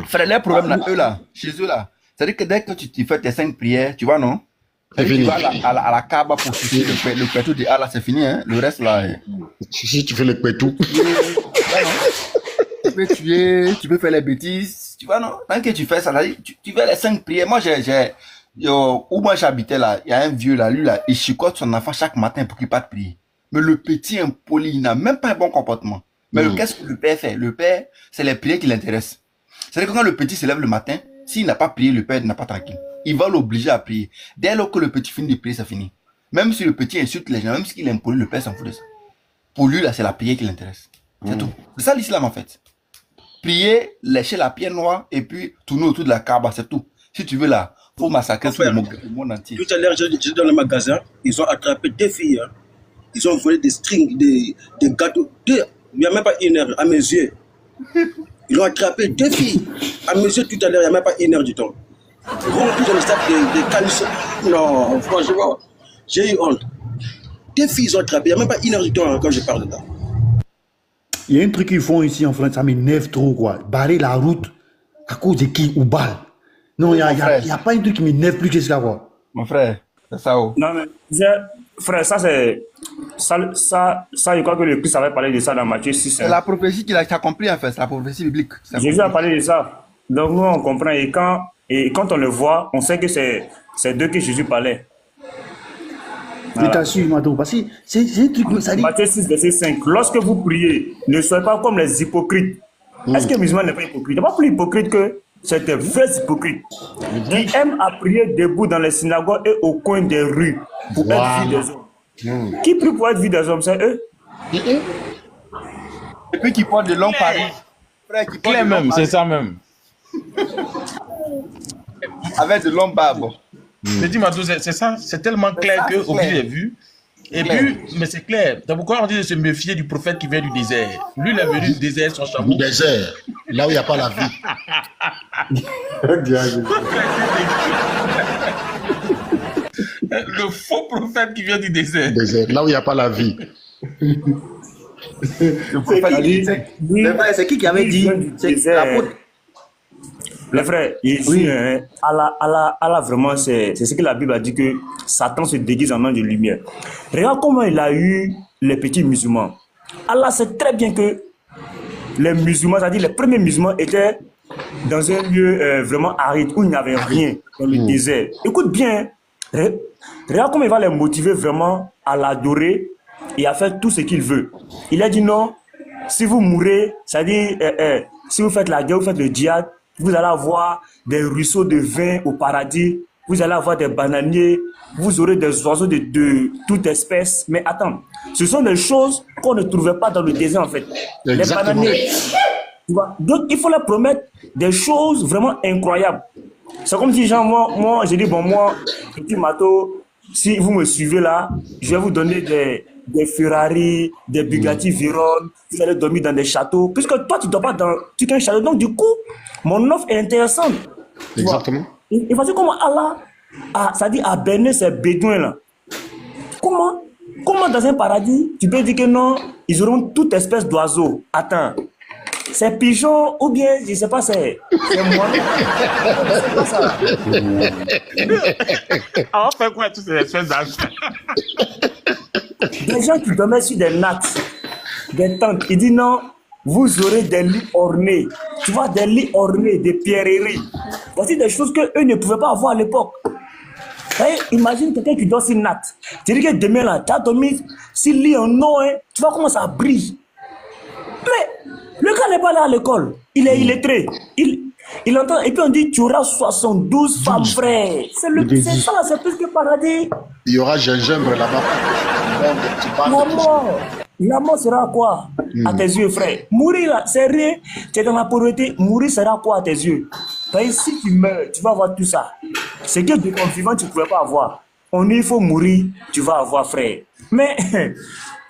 Frère, les problèmes là, eux là, chez eux là, c'est-à-dire que dès que tu fais tes 5 prières, tu vois, non? Tu vas à la Kaaba pour toucher le pétou de Allah, c'est fini, hein? Le reste là. Si tu fais le pétou. Tu peux tuer, tu peux faire les bêtises, tu vois, non? Tant que tu fais ça, là, tu fais les 5 prières. Moi, où moi j'habitais là, il y a un vieux là, lui là, il chicote son enfant chaque matin pour qu'il parte prier. Mais le petit impoli, il n'a même pas un bon comportement. Mais qu'est-ce que le père fait? Le père, c'est les prières qui l'intéressent. C'est-à-dire que quand le petit se lève le matin, s'il n'a pas prié, le père n'a pas tranquille. Il va l'obliger à prier. Dès lors que le petit finit de prier, ça finit. Même si le petit insulte les gens, même s'il est impoli, le père s'en fout de ça. Pour lui, là, c'est la prière qui l'intéresse. C'est tout. C'est ça l'islam, en fait. Prier, lécher la pierre noire et puis tourner autour de la Kaaba, c'est tout. Si tu veux, là, faut massacrer tout le monde entier. Tout à l'heure, j'étais dans le magasin, ils ont attrapé 2 filles. Hein. Ils ont volé des strings, des gâteaux. Il n'y a même pas 1 heure, à mes yeux. Ils ont attrapé 2 filles. À mes yeux, tout à l'heure, il n'y a même pas 1 heure du temps. Remplis dans le stade de calissons. Non, franchement, j'ai eu honte. 2 filles, ils ont attrapé. Il n'y a même pas 1 heure du temps hein, quand je parle de ça. Il y a un truc qu'ils font ici en France, ça m'énerve trop, quoi. Barrer la route à cause de qui ou balle. Non, il n'y a pas un truc qui m'énerve plus que ça, quoi. Mon frère, c'est ça, oh. Non, mais, frère, ça, je crois que le Christ avait parlé de ça dans Matthieu 6. C'est la prophétie qu'il a compris, en fait, c'est la prophétie biblique. Jésus a parlé de ça. Donc, nous, on comprend. Et quand on le voit, on sait que c'est d'eux que Jésus parlait. Je t'assure, Mato, parce que c'est un truc, ça dit... Matthieu 6, verset 5. Lorsque vous priez, ne soyez pas comme les hypocrites. Est-ce que le musulman n'est pas hypocrite? Il n'est pas plus hypocrite que c'est des vrais hypocrites qui aiment à prier debout dans les synagogues et au coin des rues pour être vu des hommes. Qui prie pour être vu des hommes? C'est eux. Et puis qui portent de longs paris. Clair même, c'est ça même. Avec de longs barbes. Je dis, Mato, c'est ça, c'est tellement clair qu'au bout j'ai vu. Et puis, mais c'est clair. C'est pourquoi on dit de se méfier du prophète qui vient du désert. Lui, il est venu du désert, son chameau. Du désert, là où il n'y a pas la vie. Le faux prophète qui vient du désert. Là où il n'y a pas la vie. C'est qui avait dit? Les frères, Allah vraiment, c'est ce que la Bible a dit, que Satan se déguise en ange de lumière. Regarde comment il a eu les petits musulmans. Allah sait très bien que les musulmans, c'est-à-dire les premiers musulmans, étaient dans un lieu vraiment aride, où il n'y avait rien, dans le désert. Écoute bien, regarde comment il va les motiver vraiment à l'adorer et à faire tout ce qu'il veut. Il a dit non, si vous mourrez, c'est-à-dire si vous faites la guerre, vous faites le djihad, vous allez avoir des ruisseaux de vin au paradis, vous allez avoir des bananiers, vous aurez des oiseaux de toute espèce. Mais attends, ce sont des choses qu'on ne trouvait pas dans le désert en fait. Exactement. Les bananiers. Tu vois? Donc il faut leur promettre des choses vraiment incroyables. C'est comme si genre, moi j'ai dit, bon, moi, petit Mato, si vous me suivez là, je vais vous donner des Ferrari, des Bugatti Veyron, vous allez dormir dans des châteaux, puisque toi, tu ne dors pas dans un château. Donc, du coup, mon offre est intéressante. Exactement. Et voici comment Allah a berné ces bédouins là. Comment dans un paradis, tu peux dire que non, ils auront toute espèce d'oiseaux. Attends. C'est pigeon ou bien, je ne sais pas, c'est moi. C'est pas ça. On fait quoi toutes ces espèces d'anges? Des gens qui dormaient sur des nattes, des tentes, ils disent non, vous aurez des lits ornés. Tu vois, des lits ornés, des pierreries. Voici des choses qu'eux ne pouvaient pas avoir à l'époque. Imagine quelqu'un qui dort sur une natte. Tu dis que demain, là, tu as dormi sur lit en eau, hein, tu vois comment ça brille. Mais le gars n'est pas là à l'école. Il est illettré. Il entend, et puis on dit tu auras 72 femmes, frère. C'est ça, c'est plus que paradis. Il y aura gingembre là-bas. La mort sera quoi à tes yeux, frère? Mourir là, c'est rien. Tu es dans la pauvreté. Mourir sera quoi à tes yeux? Parce que si tu meurs, tu vas avoir tout ça. C'est que de ton vivant, tu ne pouvais pas avoir. Il faut mourir, tu vas avoir, frère. Mais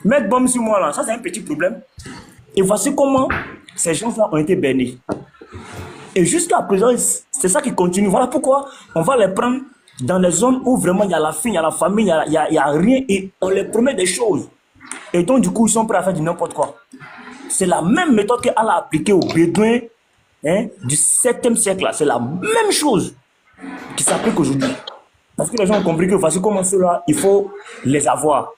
mettre bombe sur moi là, ça c'est un petit problème. Et voici comment ces gens-là ont été bénis. Et jusqu'à présent, c'est ça qui continue. Voilà pourquoi on va les prendre dans les zones où vraiment il y a la faim, il y a la famille, il y a rien et on les promet des choses. Et donc du coup, ils sont prêts à faire du n'importe quoi. C'est la même méthode que Allah a appliquée aux Bédouins du 7e siècle. C'est la même chose qui s'applique aujourd'hui. Parce que les gens ont compris que voici comment ceux-là, il faut les avoir.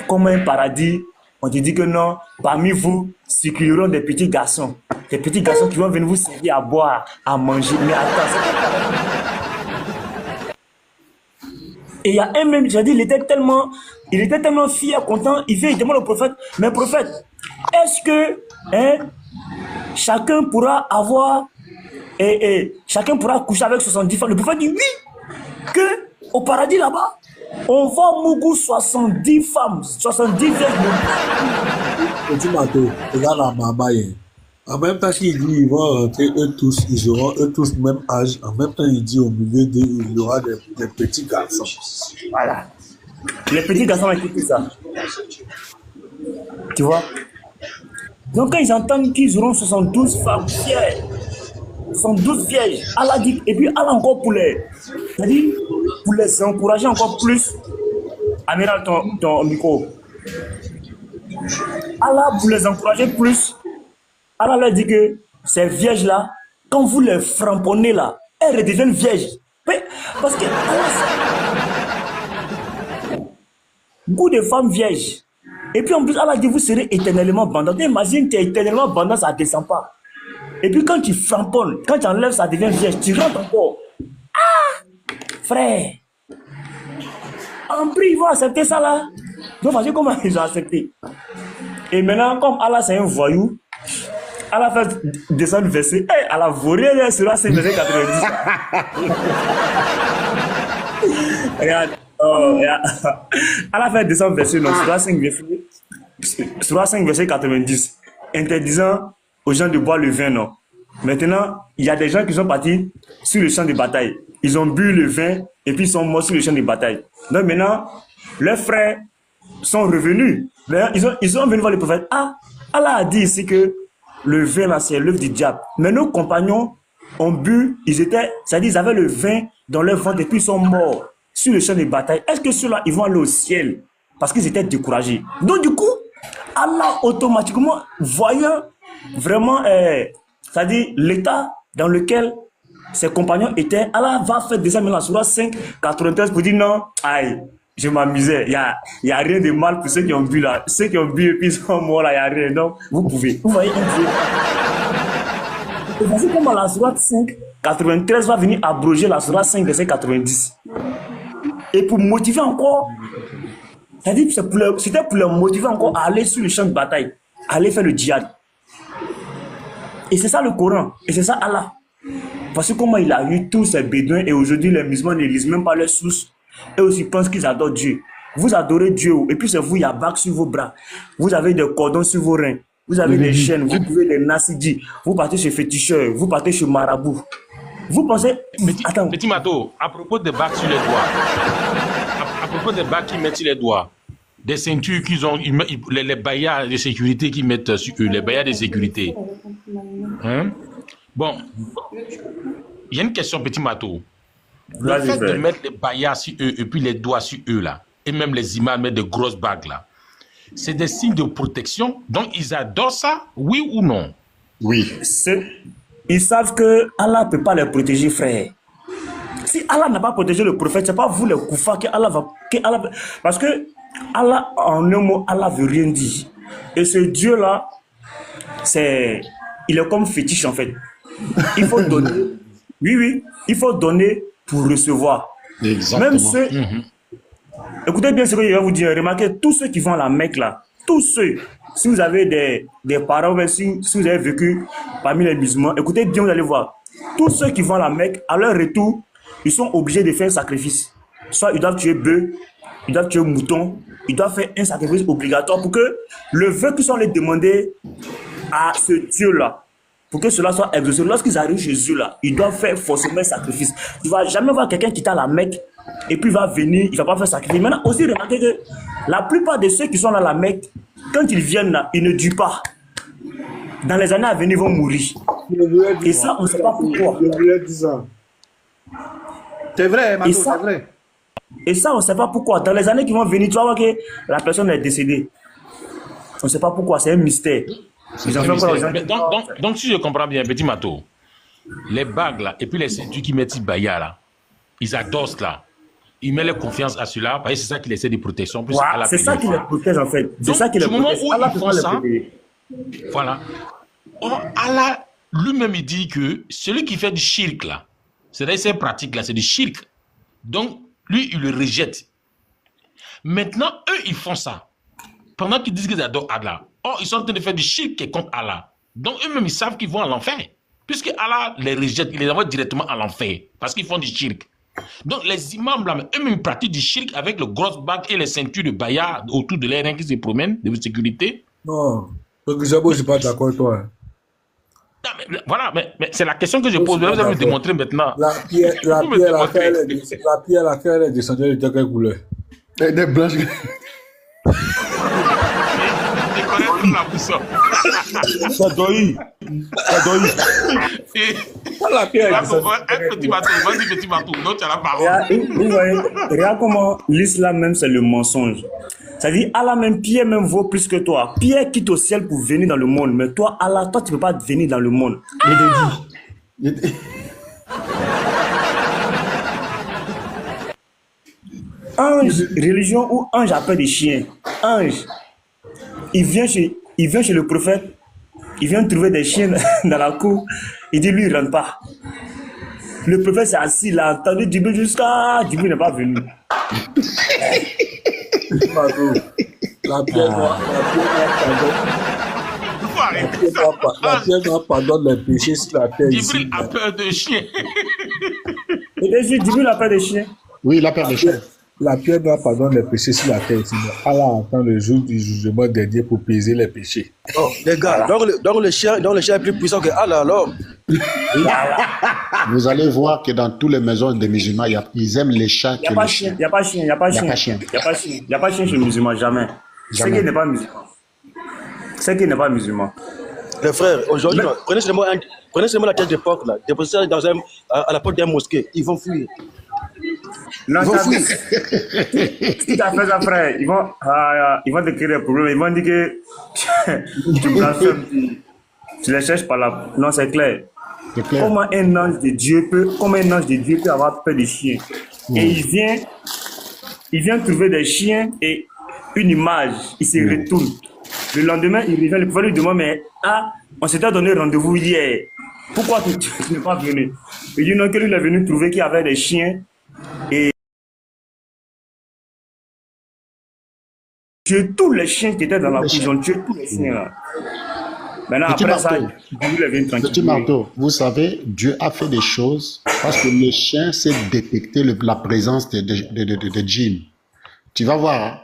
Comme un paradis. On te dit que non, parmi vous circuleront des petits garçons. Des petits garçons qui vont venir vous servir à boire, à manger. Mais attends, et il y a un même, j'ai dit, il était tellement fier, content. Il demande au prophète, mais prophète, est-ce que chacun pourra avoir, chacun pourra coucher avec 70 femmes? Le prophète dit oui, que au paradis là-bas, on va mougou 70 femmes, 70 vieilles. Petit Mato, regarde la maman. En même temps qu'il dit ils vont rentrer eux tous, ils auront eux tous le même âge. En même temps, il dit au milieu d'eux, il y aura des petits garçons. Voilà. Les petits garçons ont écouté ça. Tu vois? Donc quand ils entendent qu'ils auront 72 femmes vierges, 72 vierges, Allah dit, et puis Allah encore pour les encourager encore plus. Amiral, ton micro. Allah, pour les encourager plus, Allah leur dit que ces vierges-là, quand vous les frapponnez là, elles redeviennent vierges. Parce que beaucoup de femmes vierges. Et puis en plus, Allah dit vous serez éternellement bandantes. Imagine, tu es éternellement bandant, ça ne descend pas. Et puis quand tu framponnes, quand tu enlèves, ça devient vierge, tu rentres encore. Ah! Frère! En prix, ils vont accepter ça là. Donc, voici comment ils ont accepté. Et maintenant, comme Allah c'est un voyou, Allah fait descendre le verset. Allah volé sur la scène verset 90. Regarde. Allah fait descendre le verset sur la 5 verset 90. Interdisant aux gens de boire le vin, non. Maintenant, il y a des gens qui sont partis sur le champ de bataille. Ils ont bu le vin et puis ils sont morts sur le champ de bataille. Donc maintenant, leurs frères sont revenus. Ils sont venus voir le prophète. Ah, Allah a dit ici que le vin là, c'est l'œuvre du diable. Mais nos compagnons ont bu, c'est-à-dire ils avaient le vin dans leur ventre et puis ils sont morts sur le champ de bataille. Est-ce que ceux-là, ils vont aller au ciel? Parce qu'ils étaient découragés. Donc du coup, Allah automatiquement, voyant vraiment, c'est-à-dire l'état dans lequel ses compagnons étaient, Allah va faire descendre maintenant sur la 5, 93 pour dire non, aïe, je m'amusais, il y a rien de mal pour ceux qui ont bu là. Ceux qui ont bu et puis ils sont morts là, il n'y a rien. Donc, vous pouvez. Vous voyez un Dieu. Et voici comment la sourate 5, 93 va venir abroger la sourate 5, verset 90. Et pour motiver encore, c'est-à-dire c'était pour leur motiver encore à aller sur le champ de bataille, à aller faire le djihad. Et c'est ça le Coran. Et c'est ça Allah. Parce que comment il a eu tous ces bédouins et aujourd'hui les musulmans ne lisent même pas leurs sources et aussi pensent qu'ils adorent Dieu. Vous adorez Dieu et puis c'est vous, il y a bac sur vos bras. Vous avez des cordons sur vos reins. Vous avez des chaînes, vous pouvez des nassidis. Vous partez chez féticheur, vous partez chez marabout. Vous pensez... Attends. Petit Mato, à propos des bacs sur les doigts, à propos des bacs qu'ils mettent sur les doigts, des ceintures qu'ils ont, les baillards de sécurité qu'ils mettent sur eux, les baillards de sécurité. Hein? Bon, il y a une question, Petit Mato. Le fait de mettre les baillards sur eux et puis les doigts sur eux, là, et même les imams mettent de grosses bagues, là, c'est des signes de protection. Donc, ils adorent ça, oui ou non? Oui. Ils savent que Allah ne peut pas les protéger, frère. Si Allah n'a pas protégé le prophète, ce n'est pas vous les koufars que Allah va... Parce que Allah, en un mot, Allah ne veut rien dire. Et ce Dieu-là, il est comme fétiche, en fait. Il faut donner. Oui, il faut donner pour recevoir. Exactement. Même ceux... Écoutez bien ce que je vais vous dire. Remarquez, tous ceux qui vont à la Mecque, là, tous ceux, si vous avez des parents, si vous avez vécu parmi les musulmans, écoutez bien, vous allez voir. Tous ceux qui vont à la Mecque, à leur retour, ils sont obligés de faire un sacrifice. Soit ils doivent tuer bœuf, ils doivent tuer mouton, ils doivent faire un sacrifice obligatoire pour que le vœu qu'ils sont allés demander à ce Dieu-là, pour que cela soit exaucé. Lorsqu'ils arrivent chez eux, là, ils doivent faire forcément un sacrifice. Tu ne vas jamais voir quelqu'un qui est à la Mecque et puis il va venir, il ne va pas faire sacrifice. Maintenant, aussi, remarquez que la plupart de ceux qui sont à la Mecque, quand ils viennent là, ils ne durent pas. Dans les années à venir, ils vont mourir. Et ça, on ne sait pas pourquoi. C'est vrai, Mato, c'est vrai. Et ça, on ne sait pas pourquoi. Dans les années qui vont venir, tu vas voir que la personne est décédée. On ne sait pas pourquoi, c'est un mystère. Donc, si je comprends bien, Petit Mato, les bagues là, et puis les ceintures qui mettent Ibaya là, ils adorent cela. Ils mettent leur confiance à cela, parce que c'est ça qui les sert de protection. Ouais, c'est ça qui les protège en fait. C'est ça qui les protège. Du moment où Allah ils font ça, voilà. Or, Allah lui-même, il dit que celui qui fait du shirk là, c'est-à-dire ces pratiques là, c'est du shirk. Donc, lui, il le rejette. Maintenant, eux, ils font ça. Pendant qu'ils disent qu'ils adorent Allah. Or, ils sont en train de faire du shirk qui est contre Allah. Donc, eux-mêmes, ils savent qu'ils vont à l'enfer. Puisque Allah les rejette, il les envoie directement à l'enfer. Parce qu'ils font du shirk. Donc, les imams, là, eux-mêmes, ils pratiquent du shirk avec le gros bague et les ceintures de baya autour de l'air qui se promènent, de sécurité. Non, parce que Jabo, je ne suis pas d'accord avec toi. Non, mais, voilà, mais c'est la question que je pose. Vous allez me démontrer maintenant. La pierre, elle est descendue de quelle couleur? Des blanches. La boussole. Ça doit y. La pierre. Un petit bateau, vas-y petit bateau, non tu as la parole. Vous voyez, regarde comment l'islam même c'est le mensonge. C'est-à-dire Allah même, Pierre même vaut plus que toi. Pierre quitte au ciel pour venir dans le monde, mais toi Allah, toi tu ne peux pas venir dans le monde. Ange, religion ou ange a peur des chiens. Ange, il vient chez le prophète, il vient trouver des chiens dans la cour, il dit lui il ne rentre pas. Le prophète s'est assis, il a entendu Djibril jusqu'à Djibril n'est pas venu. La pierre noire pardonne les péchés sur la terre. Djibril a peur de chiens. Djibril a peur des chiens. Oui, il a peur des chiens. La pierre noire pardonne les péchés sur la terre. Allah attend le jour du jugement dernier pour peser les péchés. Oh, les gars, donc le chien est plus puissant que Allah alors. Vous allez voir que dans toutes les maisons des musulmans, ils aiment les chats. Il n'y a pas de chien. Il n'y a pas de chien. Il n'y a pas de chien. Il n'y a pas de chien chez les musulmans, jamais. C'est qui n'est pas musulman. C'est qui n'est pas musulman. Les frères, aujourd'hui, prenez seulement la tête d'époque, déposez ça à la porte d'un mosquée. Ils vont fuir. Non, si tu as fait ça, frère, ils vont te créer des problèmes. Ils vont dire que tu blasphèmes, tu les cherches par là. Non, c'est clair. Comment un ange de Dieu peut avoir peur des chiens? Et il vient trouver des chiens et une image, il se retourne. Le lendemain, il revient, le prophète lui demande, mais on s'était donné rendez-vous hier. Pourquoi tu n'es pas venu? Il dit non, que lui il est venu trouver qu'il y avait des chiens et tué tous les chiens qui étaient dans la prison, tué tous les chiens là. Maintenant, Petit après ça, marteau. Dieu vient tranquille. Petit marteau, vous savez, Dieu a fait des choses parce que le chien sait détecter la présence de djinns. Tu vas voir, hein.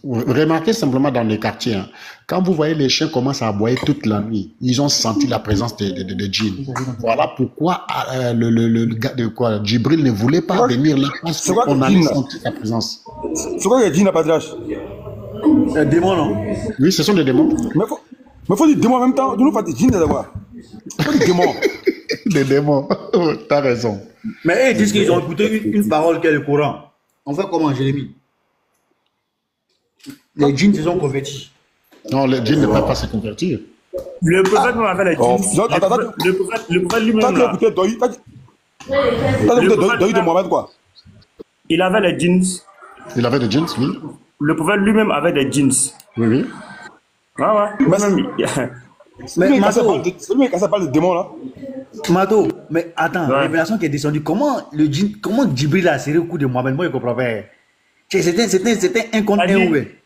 Remarquez simplement dans les quartiers, hein, quand vous voyez les chiens commencent à aboyer toute la nuit, ils ont senti la présence de djinns. Voilà pourquoi le gars de quoi, Djibril ne voulait pas venir là parce C'est quoi qu'on le allait djinn, là? sentir la présence. C'est quoi qu'il y a dit n'a pas de lâche? Un démon, non? Oui, ce sont des démons. Mais faut dire démon en même temps. De nous, pas des djinns d'abord. Faut dire démon. Des démons. T'as raison. Mais eux, ils disent qu'ils ont écouté une parole qui est le Coran. On fait comment, Jérémie? Les djinns se sont convertis. Non, les djinns ne peuvent pas se convertir. Le prophète même avait les Oh, djinns. attends. Le prophète T'as lui-même là, écouté Doï, t'as écouté Doï de Mohamed, quoi. il avait les djinns. Il avait des djinns, oui. Le prophète lui-même avait des djinns. Oui, oui. Ouais. Même, Mais Mato, C'est lui qui a parlé de démon, là. Mato, mais attends, Ouais. révélation qui est descendue, comment Djibril a serré au coup de Mohamed? Moi, je comprends pas. C'était un contre un, ouais.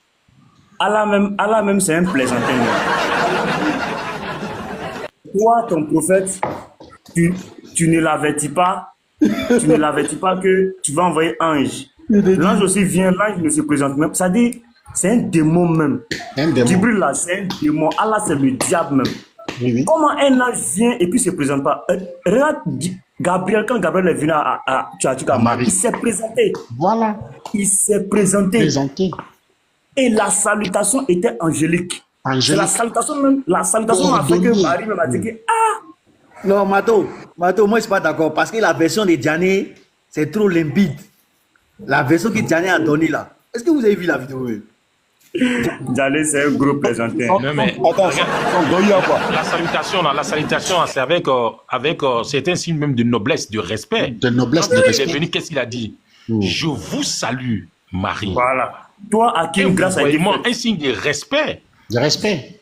Allah même, c'est un plaisantin. Toi, ton prophète, tu ne l'avertis pas. Tu ne l'avertis pas que tu vas envoyer ange. L'ange aussi vient, l'ange ne se présente même. Ça dit, c'est un démon même. Un démon. Djibril là, c'est un démon. Allah, c'est le diable même. Oui, oui. Comment un ange vient et puis se présente pas? Regarde Gabriel, quand Gabriel est venu à Marie. il s'est présenté. Voilà. Il s'est présenté. Présenté. Et la salutation était angélique. C'est Angélique. la salutation même. La salutation a fait que Ordonnée. Marie même a dit que, ah! Non, Mato, moi, je suis pas d'accord. Parce que la version de Diané, c'est trop limpide. La version que Diané a donnée là. Est-ce que vous avez vu la vidéo? Diané, c'est un gros plaisantin. Non, mais Attends, Doï a quoi? la salutation, c'est avec c'est un signe même de noblesse, de respect. De noblesse, Quand de il est respect. venu, qu'est-ce qu'il a dit? Je vous salue, Marie. Voilà. Toi, à qui Et une grâce a été vraiment faite. un signe de respect. De respect.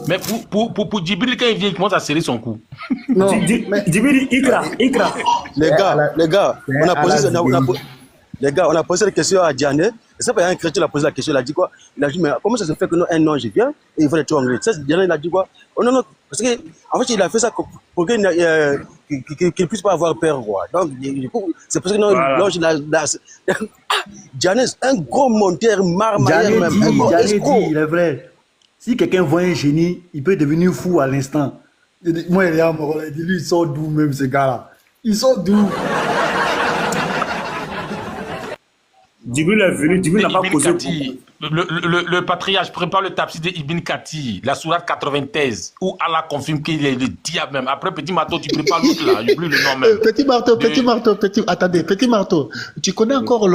Mais pour Djibril, quand il vient, il commence à serrer son cou. Non, Djibril, Ikra. Les gars, on a posé, les gars, on a posé la question à Diané. Et ça, il y a un chrétien qui a posé la question. Il a dit quoi? Il a dit, mais comment ça se fait que nous, un ange vient et il va les tuer en anglais? Ça, Diané, il a dit quoi? Oh non, parce que, en fait, il a fait ça pour qu'il ne puisse pas avoir peur, quoi. Donc, du coup, c'est parce que l'ange, Diané, un gros monteur, marmailleur même, un gros Diané dit, escroc. il est vrai. Si quelqu'un voit un génie, il peut devenir fou à l'instant. Moi, il est à Morola, il dit, lui, ils sont doux même, ces gars-là. Ils sont doux. Djibril est venu, Djibril n'a pas Ibn posé. Kati, le patriarche prépare le tapis de Ibn Kati, la sourate 93, où Allah confirme qu'il est le diable même. Après, petit marteau, tu prépares l'autre là, j'oublie le nom même. Petit marteau, attendez, petit marteau. Tu connais encore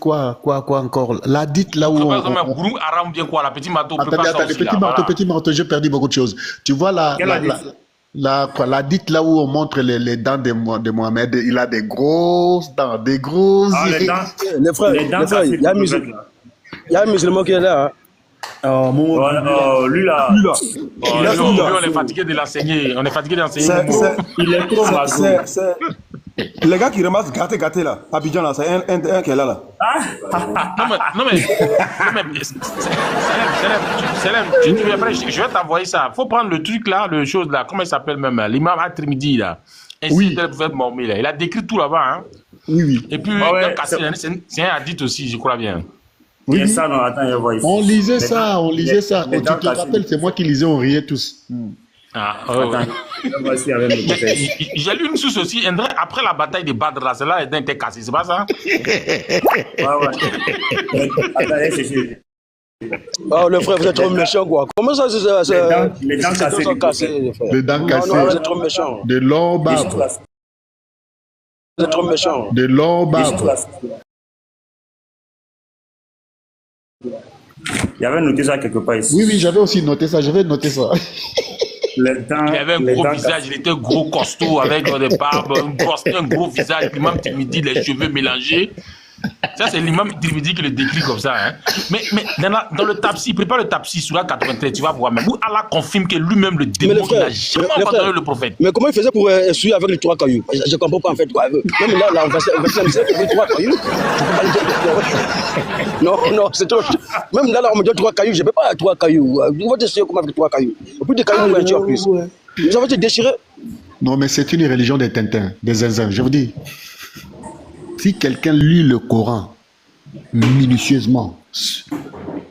quoi encore? La dite là où Par exemple, Gourou Aram bien quoi, la petit marteau, prépare ça aussi, petit marteau, j'ai perdu beaucoup de choses. Tu vois la dite là où on montre les dents de Mohamed, il a des grosses dents, des grosses. Ah, les dents. Les frères, il y a un musulman qui est là. Hein. Lui là. on est fatigué de l'enseigner. On est fatigué d'enseigner. Il est trop maso. Les gars qui ramassent gâté là, Abidjan là, c'est un qui est là. Non mais, Selem, je vais t'envoyer ça. Faut prendre le truc là, le chose là, comment il s'appelle même, l'imam At-Tirmidhi là. Oui. Là. Il a décrit tout là-bas. Hein. Oui. Et puis, c'est un hadith aussi, je crois bien. Oui. Et ça, non, attends, il va On lisait ça. Tu te rappelles, c'est moi qui lisais, on riait tous. Ah, ouais. J'ai lu une source aussi, après la bataille de Badr, là, celle-là était cassée, c'est pas ça? Oh, le frère, vous êtes trop méchant, quoi. Comment ça, les dents cassées. Les frères. Les dents cassées. Non, vous êtes trop méchant. De longs barbes. Vous êtes trop méchant. De longs barbes. Il avait noté ça quelque part ici. Oui, j'avais aussi noté ça. J'avais noté ça. Il avait un gros visage, il était gros costaud avec des barbes, un gros visage, puis même tu me dis les cheveux mélangés. Ça, c'est l'imam Tirmidhi qui le décrit comme ça. Hein. Mais dans le tafsir, prépare le tafsir sur la 93, tu vas voir même où Allah confirme que lui-même le démon n'a jamais abandonné le prophète. Mais comment il faisait pour essuyer avec les 3 cailloux? Je ne comprends pas en fait quoi. Même là on va se les 3 cailloux. Non, c'est trop. Même là, on me dit 3 cailloux, je ne peux pas 3 cailloux. On va t'essuyer comment avec 3 cailloux. Au plus de cailloux, tu as plus. Nous avons été déchirés. Non, mais c'est une religion des Tintins, des zinzins. Je vous dis, si quelqu'un lit le Coran minutieusement,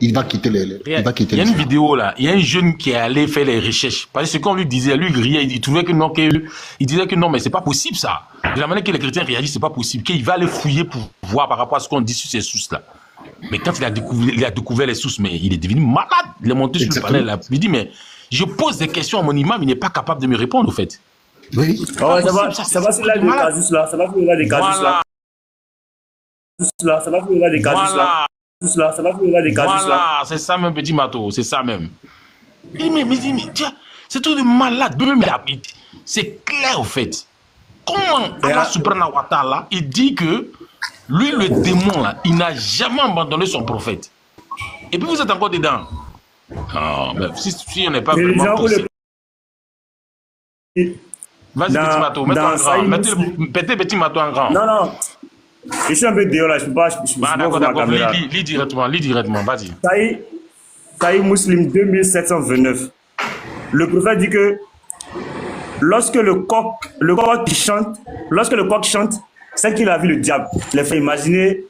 il va quitter les. Il y a une vidéo là, il y a un jeune qui est allé faire les recherches. Parce que ce qu'on lui disait, lui il riait, il trouvait que non, il disait que non, mais c'est pas possible ça. De la manière que les chrétiens réagissent, c'est pas possible. Qu'il va aller fouiller pour voir par rapport à ce qu'on dit sur ces sources là. Mais quand il a découvert les sources, mais il est devenu malade. Il est monté sur le panel là. Il dit, mais je pose des questions à mon imam, il n'est pas capable de me répondre au fait. Oui. Oh, ça va sur la des casus là. Ça va sur la des casus là. Ça va sur la des casus là. Ça va sur la des casus là. Voilà, c'est ça même, petit Mato, c'est ça même. Mais tiens, c'est tout de malade. C'est clair au fait. Comment Allah subhanahu wa ta'ala, il dit que lui, le démon là, il n'a jamais abandonné son prophète. Et puis vous êtes encore dedans. Non, mais si on n'est pas vraiment poussé. Vas-y, petit Mato, mets-toi en grand. Mettez petit Mato en grand. Non. Je suis un peu dehors là, je ne peux pas. D'accord. Lis directement, vas-y. Sahih Muslim 2729. Le prophète dit que lorsque le coq chante, c'est qu'il a vu le diable. Il a fait imaginer.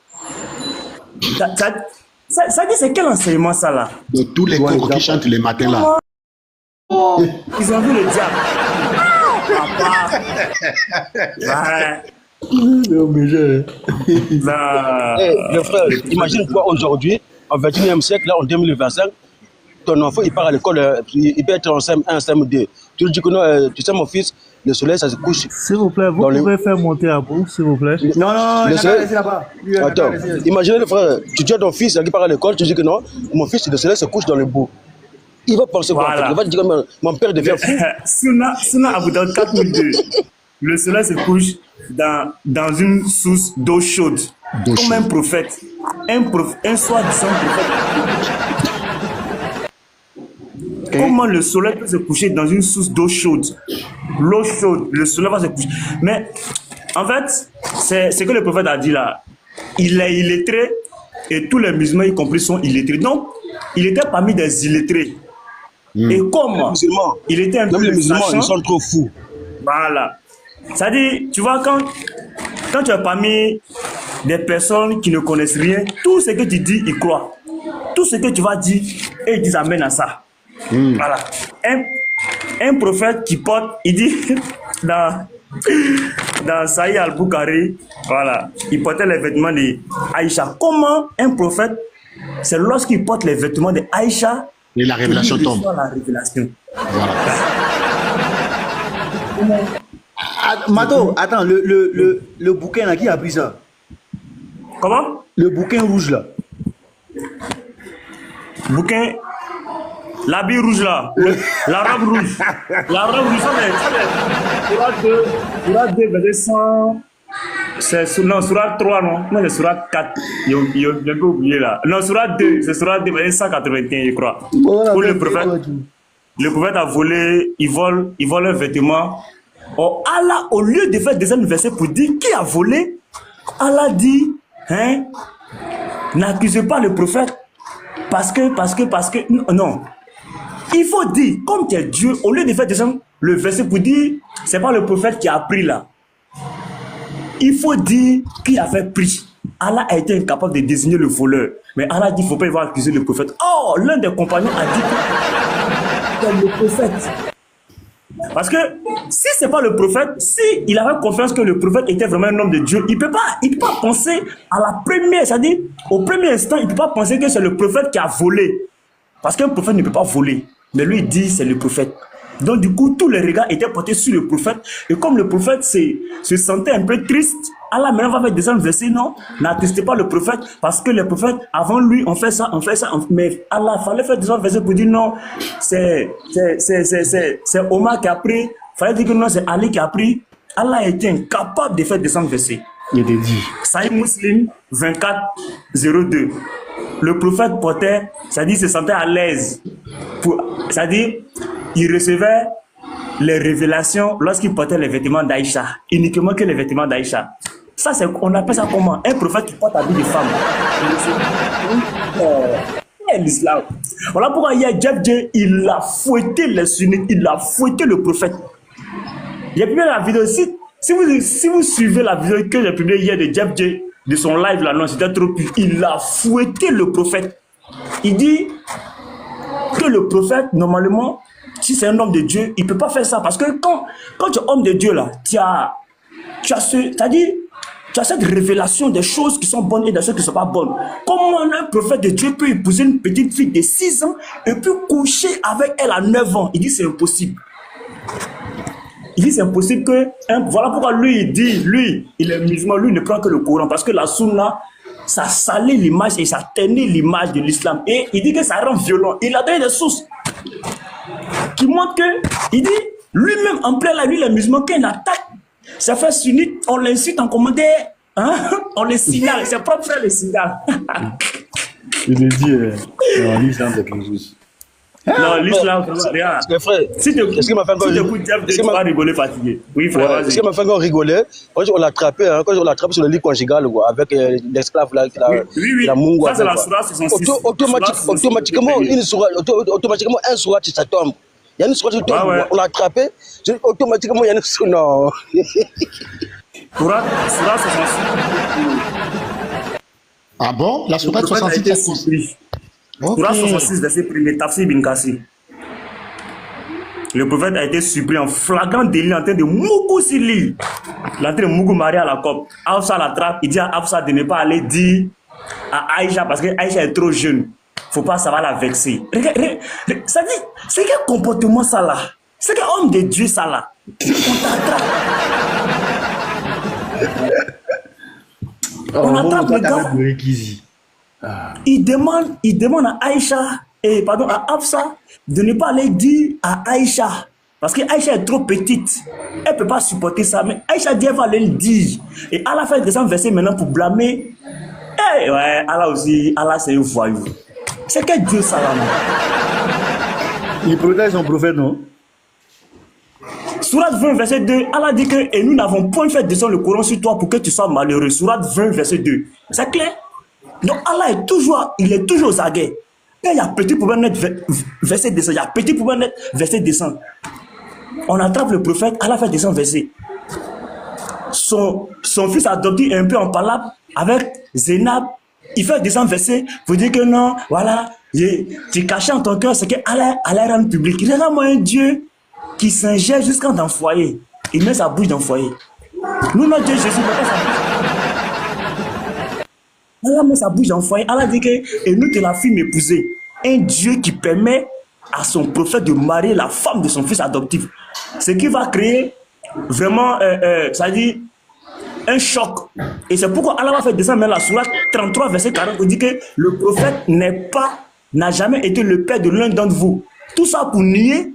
Ça dit, c'est quel enseignement ça là? De tous les coqs qui chantent les matins là. Ils ont vu le diable. Le frère, imagine toi aujourd'hui, en 21e siècle, là, en 2025, ton enfant, il part à l'école, il peut être en CM2. Tu lui dis que non, tu sais, mon fils, le soleil, ça se couche. S'il vous plaît, vous pouvez faire monter à bout, s'il vous plaît. Non, le soleil, là-bas. Attends, imaginez le frère, tu dis à ton fils, il part à l'école, tu dis que non, mon fils, le soleil se couche dans le bout. Il va penser quoi? Il va dire que mon père devient fou. Suna Abu Daoud 4002. Le soleil se couche dans une source d'eau chaude. Comme un prophète. Un soi-disant prophète. Comment le soleil peut se coucher dans une source d'eau chaude? L'eau chaude, le soleil va se coucher. Mais en fait, c'est ce que le prophète a dit là. Il est illettré et tous les musulmans, y compris, sont illettrés. Donc, il était parmi des illettrés. Et comment il était un peu les musulmans, sachant, ils sont trop fous. Voilà. C'est-à-dire, tu vois, quand tu es parmi des personnes qui ne connaissent rien, tout ce que tu dis, ils croient. Tout ce que tu vas dire, et ils disent amen à ça. Voilà. Un prophète qui porte, il dit dans Sahih al-Bukhari, voilà, il portait les vêtements de Aïcha. Comment un prophète, c'est lorsqu'il porte les vêtements de Aïcha et la révélation tombe. La révélation. Voilà. Mato, attends, le bouquin là, qui a pris ça? Comment? Le bouquin rouge là. Bouquin. L'habit rouge là. La robe rouge. La robe rouge, ça c'est. Surat 2, verset 100. C'est Surat 3, non? Non, c'est Surat 4. Il a un peu oublié là. Non, Surat 2, c'est Surat 2, verset 181, je crois. Pour le prophète a volé, il vole un vêtement. Oh, Allah, au lieu de faire des versets pour dire qui a volé, Allah dit, hein, n'accusez pas le prophète parce que, non. Il faut dire, comme tu es Dieu, au lieu de faire le verset pour dire, c'est pas le prophète qui a pris là. Il faut dire qui a fait pris. Allah a été incapable de désigner le voleur. Mais Allah dit, il ne faut pas y avoir accusé le prophète. Oh, l'un des compagnons a dit que c'est le prophète. Parce que si ce n'est pas le prophète, si il avait confiance que le prophète était vraiment un homme de Dieu, il ne peut pas penser à la première, c'est-à-dire au premier instant, il ne peut pas penser que c'est le prophète qui a volé. Parce qu'un prophète ne peut pas voler. Mais lui, il dit c'est le prophète. Donc du coup, tous les regards étaient portés sur le prophète. Et comme le prophète se sentait un peu triste, Allah maintenant va faire descendre verset, non, n'attristez pas le prophète, parce que les prophètes, avant lui, on fait ça. Mais Allah, fallait faire descendre verset pour dire non, c'est Omar qui a pris. Fallait dire que non, c'est Ali qui a pris. Allah a été incapable de faire descendre verset. Il était dit. Sahih Muslim 24-02. Le prophète portait, c'est-à-dire se sentait à l'aise. C'est-à-dire, il recevait les révélations lorsqu'il portait les vêtements d'Aïcha. Uniquement que les vêtements d'Aïcha. Ça, on appelle ça comment? Un prophète qui porte habit de femme. L'islam. Voilà pourquoi hier, Jeff J, il a fouetté les sunnites, il a fouetté le prophète. J'ai publié la vidéo. Si vous suivez la vidéo que j'ai publiée hier de Jeff J, de son live là, non, c'était trop pur. Il a fouetté le prophète. Il dit que le prophète, normalement, si c'est un homme de Dieu, il ne peut pas faire ça. Parce que quand tu es homme de Dieu, là, tu as cette révélation des choses qui sont bonnes et des choses qui ne sont pas bonnes. Comment un prophète de Dieu peut épouser une petite fille de 6 ans et peut coucher avec elle à 9 ans? Il dit c'est impossible. Il dit c'est impossible que... voilà pourquoi lui, il dit, lui, il est musulman, lui ne prend que le Coran. Parce que la sunna, ça salit l'image et ça ternit l'image de l'islam. Et il dit que ça rend violent. Il a donné des sources qui montrent que... Il dit, lui-même, en plein la nuit, les musulmans, quand il attaque, ça fait sunnite, on l'insulte en commentaire, hein? On le signale, c'est propre frère le signale. Il est dit, l'islam c'est quelque chose. Non, l'islam, regarde. Frère, Si tu m'a fait encore tu vas rigoler fatigué. Oui, frère, ouais, vas-y. ce qui m'a fait encore rigoler, quand on l'a attrapé, hein, quand on l'a attrapé sur le lit conjugal, quoi, avec l'esclave là, Oui, la Mungo. ça c'est la sourate 66. Automatiquement, automatiquement, un sourate, ça tombe. Il y a une sourate qui tombe, Ah ouais. on l'a attrapé, automatiquement, il y a une sourate. Non. Sourate 66. Ah bon? La Le sourate prophète a été 66. surpris. Ok. Sourate 66, verset 1er, Tafsir bin Kassi. Le prophète a été surpris en flagrant délit en train de mougou sur l'île. Il est en train de mougou marié à la copte. Afsa l'attrape, il dit à Afsa de ne pas aller dire à Aïcha parce que Aïcha est trop jeune. Faut pas, ça va la vexer. Regarde, ça dit, c'est quel comportement ça là? C'est quel homme de Dieu ça là? On t'attrape. On attrape le gars. Il demande à Aïcha, à Afsa, de ne pas aller dire à Aïcha. Parce que Aïcha est trop petite. Elle ne peut pas supporter ça. Mais Aïcha dit, elle va aller le dire. Et Allah fait descendre verset maintenant pour blâmer. Eh ouais, Allah aussi, Allah c'est un voyou. C'est quel Dieu ça là? Il protège son prophète, non? Sourate 20, verset 2, Allah dit que et nous n'avons point fait descendre le Coran sur toi pour que tu sois malheureux. Sourate 20, verset 2. C'est clair? Donc Allah est toujours aux aguets. Quand il y a petit problème net, verset descend. Il y a petit problème net, verset descend. On attrape le prophète, Allah fait descendre verset. Son fils adopté est un peu en palabre avec Zainab. Il fait descendre verset pour dire que non, voilà, tu cachais en ton cœur ce que Allah rend public. Il est vraiment un Dieu qui s'ingère jusqu'à dans le foyer. Il met sa bouche dans le foyer. Nous, notre Dieu Jésus, met pas sa bouche. Allah met sa bouche dans le foyer. Allah dit que, et nous te la fit m'épouser. Un Dieu qui permet à son prophète de marier la femme de son fils adoptif. Ce qui va créer vraiment, ça dit, un choc. Et c'est pourquoi Allah va faire descendre même la sourate 33, verset 40, qui dit que le prophète n'a jamais été le père de l'un d'entre vous. Tout ça pour nier,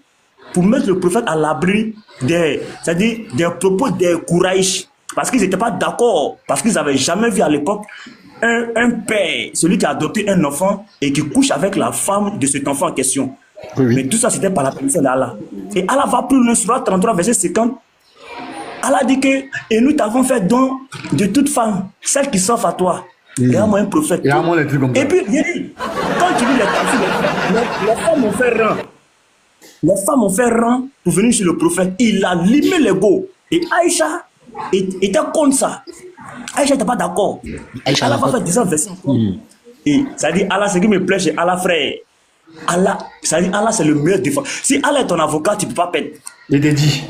pour mettre le prophète à l'abri des propos des Kouraïch. Parce qu'ils n'étaient pas d'accord, parce qu'ils n'avaient jamais vu à l'époque un père, celui qui a adopté un enfant et qui couche avec la femme de cet enfant en question. Oui. Mais tout ça, c'était par la permission d'Allah. Et Allah va plus loin, sur 33, verset 50. Allah dit que, et nous t'avons fait don de toute femme, celle qui s'offre à toi. Regarde-moi un prophète. Et puis, il dit, quand tu lis les tafsirs, les femmes ont fait rang. Les femmes ont fait rang pour venir chez le prophète. Il a limé l'ego. Et Aïcha était contre ça. Aïcha n'était pas d'accord. Allah va faire descendre verset. Et ça dit, Allah, ce qui me plaît chez Allah, frère. Allah, ça dit, Allah, c'est le meilleur défense. Si Allah est ton avocat, tu ne peux pas perdre. Il te dit.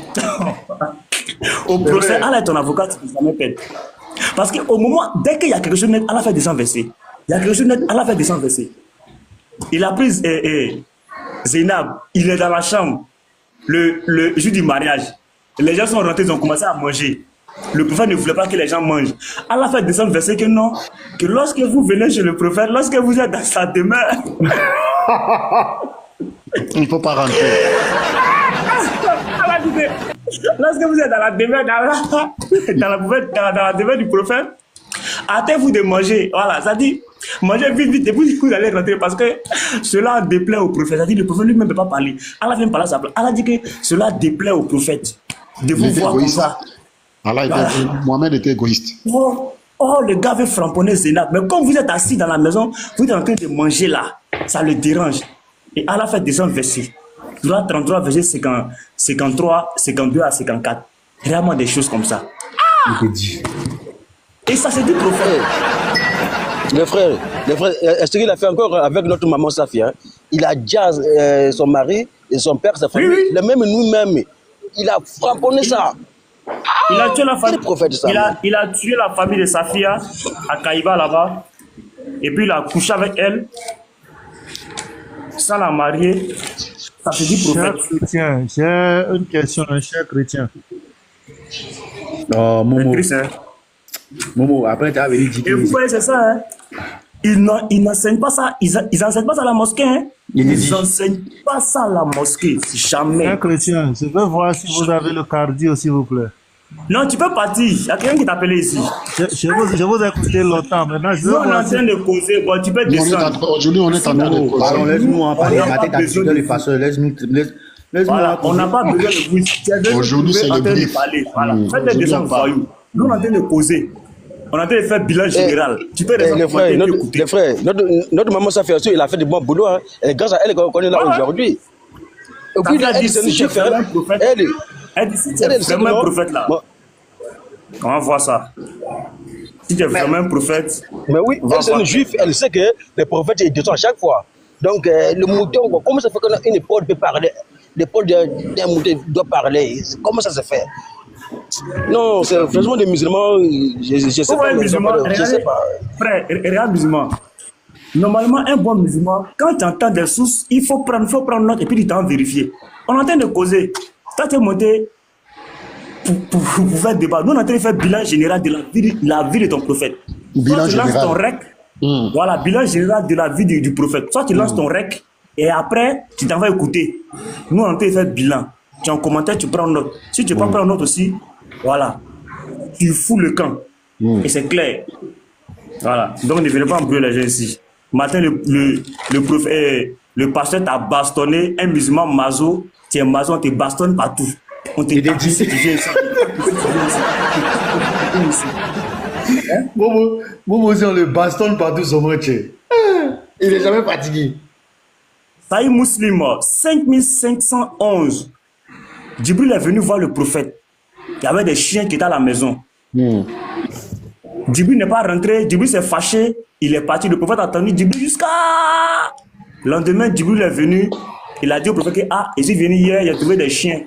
Au procès, Allah est ton avocat, tu ne peux jamais perdre. Parce qu'au moment, dès qu'il y a quelque chose de net, Allah fait descendre verset. Il y a quelque chose de net, Allah fait descendre verset. Il a pris Zainab, il est dans la chambre, le jour du mariage. Les gens sont rentrés, ils ont commencé à manger. Le prophète ne voulait pas que les gens mangent. Allah fait descendre verset que non, que lorsque vous venez chez le prophète, lorsque vous êtes dans sa demeure, il ne faut pas rentrer. Allah dit lorsque vous êtes dans la demeure, dans la demeure du prophète, hâtez-vous de manger. Voilà, ça dit, mangez vite, vite, et puis vous allez rentrer parce que cela déplaît au prophète. Ça dit, le prophète lui-même ne peut pas parler. Allah vient parler à sa place. Allah dit que cela déplaît au prophète. De vous voir comme ça. Mohamed était égoïste. Oh, le gars veut framponner Zénab. Mais comme vous êtes assis dans la maison, vous êtes en train de manger là. Ça le dérange. Et Allah fait descendre verset. Surah 33, verset 53, 52 à 54. Vraiment des choses comme ça. Et ça c'est du prophète. Les frères, est-ce qu'il a fait encore avec notre maman Safi, hein? Il a déjà son mari et son père, sa famille, Oui. le même nous-mêmes. Il a framponné ça. Il a tué la famille. Prophète, ça, il a tué la famille de Safia à Kaïba là-bas. Et puis il a couché avec elle. Sans la marier. Ça se dit prophète. Cher chrétien, j'ai une question, un cher chrétien. Oh, Momo. Christ, hein. Momo, après tu as venu dire Et vous voyez, c'est ça, hein. Ils n'enseignent pas ça. Ils n'enseignent pas ça à la mosquée, hein. Ils n'enseignent pas ça à la mosquée. Jamais. Cher chrétien, je veux voir si vous avez le cardio, s'il vous plaît. Non, tu peux partir. Il y a quelqu'un qui t'appelait ici. Je vous ai écouté longtemps. Maintenant, je veux Nous, on est voir en train de causer. Bon, tu peux descendre. Aujourd'hui, on est en train de causer. Pardon, laisse-nous en parler. On n'a Ma pas tête a besoin de de les façons. Laisse-nous. Voilà, on n'a pas besoin de vous. Aujourd'hui, c'est le brief. Voilà. Faites des gens voyous. Nous, on est en train de causer. On est en train de faire bilan général. Tu peux Les frères, écouter. les frères, notre maman Safi aussi, il a fait du bon boulot. Hein. Et grâce à elle qu'on est là aujourd'hui. Et puis, Elle dit, c'est si tu es vraiment un prophète, elle dit, si tu es vraiment un prophète là, on va voir ça. Si tu es vraiment un prophète, mais oui, elle c'est une juive, elle sait que les prophètes ils descendent à chaque fois. Donc le mouton, comment ça fait qu'une épaule peut parler, l'épaule d'un mouton doit parler, comment ça se fait? Non, c'est franchement des musulmans, je sais pas. Je sais pas. Frère, regarde musulman. Normalement, un bon musulman, quand tu entends des sources, il faut prendre note et puis tu t'en vérifier. On est en train de causer. Quand tu es monté pour faire débat, nous on est en train de faire bilan général de la vie de ton prophète. Bilan Soit tu lances général. ton rec, voilà, bilan général de la vie du prophète. Soit tu lances ton rec et après tu t'en vas écouter. Nous on est en train de faire bilan. Tu es en commentaire, tu prends note. Si tu ne peux pas prendre note aussi, voilà, tu fous le camp. Et c'est clair. Voilà. Donc ne venez pas embrouiller les gens ici. Matin, le pasteur t'a bastonné, un musulman mazo, tu es mazo, on te bastonne partout. On te dit. Momo aussi, on le bastonne partout son moitié. Il n'est jamais fatigué. Sahih Muslim, 5511. Djibril est venu voir le prophète. Il y avait des chiens qui étaient à la maison. Djibril n'est pas rentré, Djibril s'est fâché, il est parti. Le prophète a attendu Djibril jusqu'à... Le lendemain, Djibril est venu, il a dit au prophète que je suis venu hier, il a trouvé des chiens.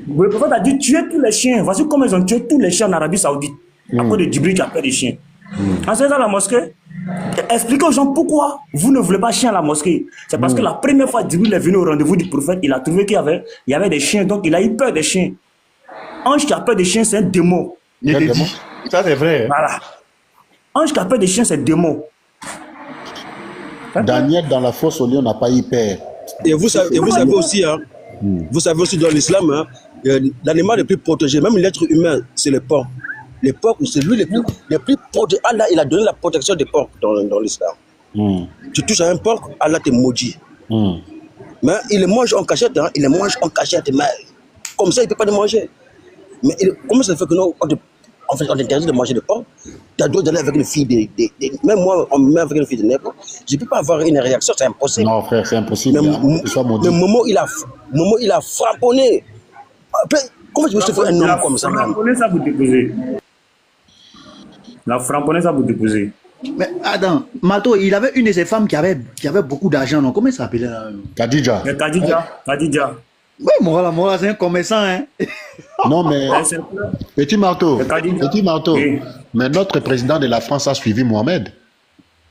Le prophète a dit tuez tous les chiens. Voici comment ils ont tué tous les chiens en Arabie Saoudite. À cause de Djibril qui a peur des chiens. Ensuite, dans la mosquée, expliquez aux gens pourquoi vous ne voulez pas chien à la mosquée. C'est parce que la première fois Djibril est venu au rendez-vous du prophète, il a trouvé qu'il y avait des chiens, donc il a eu peur des chiens. Ange qui a peur des chiens, c'est un démon. Ça, c'est vrai. Voilà. Ange qui a peur des chiens, c'est un démon. Daniel, dans la fosse au lion, n'a pas eu peur. Et vous savez aussi, hein, vous savez aussi dans l'islam, hein, l'animal le plus protégé, même l'être humain, c'est le porc. Le porc, c'est lui le plus protégé. Allah, il a donné la protection des porcs dans l'islam. Tu touches à un porc, Allah te maudit. Mais il les mange en cachette, hein, il les mange en cachette, mais comme ça, il ne peut pas les manger. Mais comment ça fait que nous, on interdit de manger de porc? Tu as le droit d'aller avec une fille même moi, on me met avec une fille de nègre. Je ne peux pas avoir une réaction, c'est impossible. Non, frère, c'est impossible. Mais Momo, il a frapponné. Après, comment tu me fais un homme comme ça? La framponner, ça vous déposez. La framponner, ça vous déposez. Mais Adam, Mato, il avait une de ses femmes qui avait beaucoup d'argent, non? Comment ça s'appelait là? Khadija. Khadija. Oui, moi, c'est un commerçant, hein. Non, mais petit marteau. Oui. Mais notre président de la France a suivi Mohamed.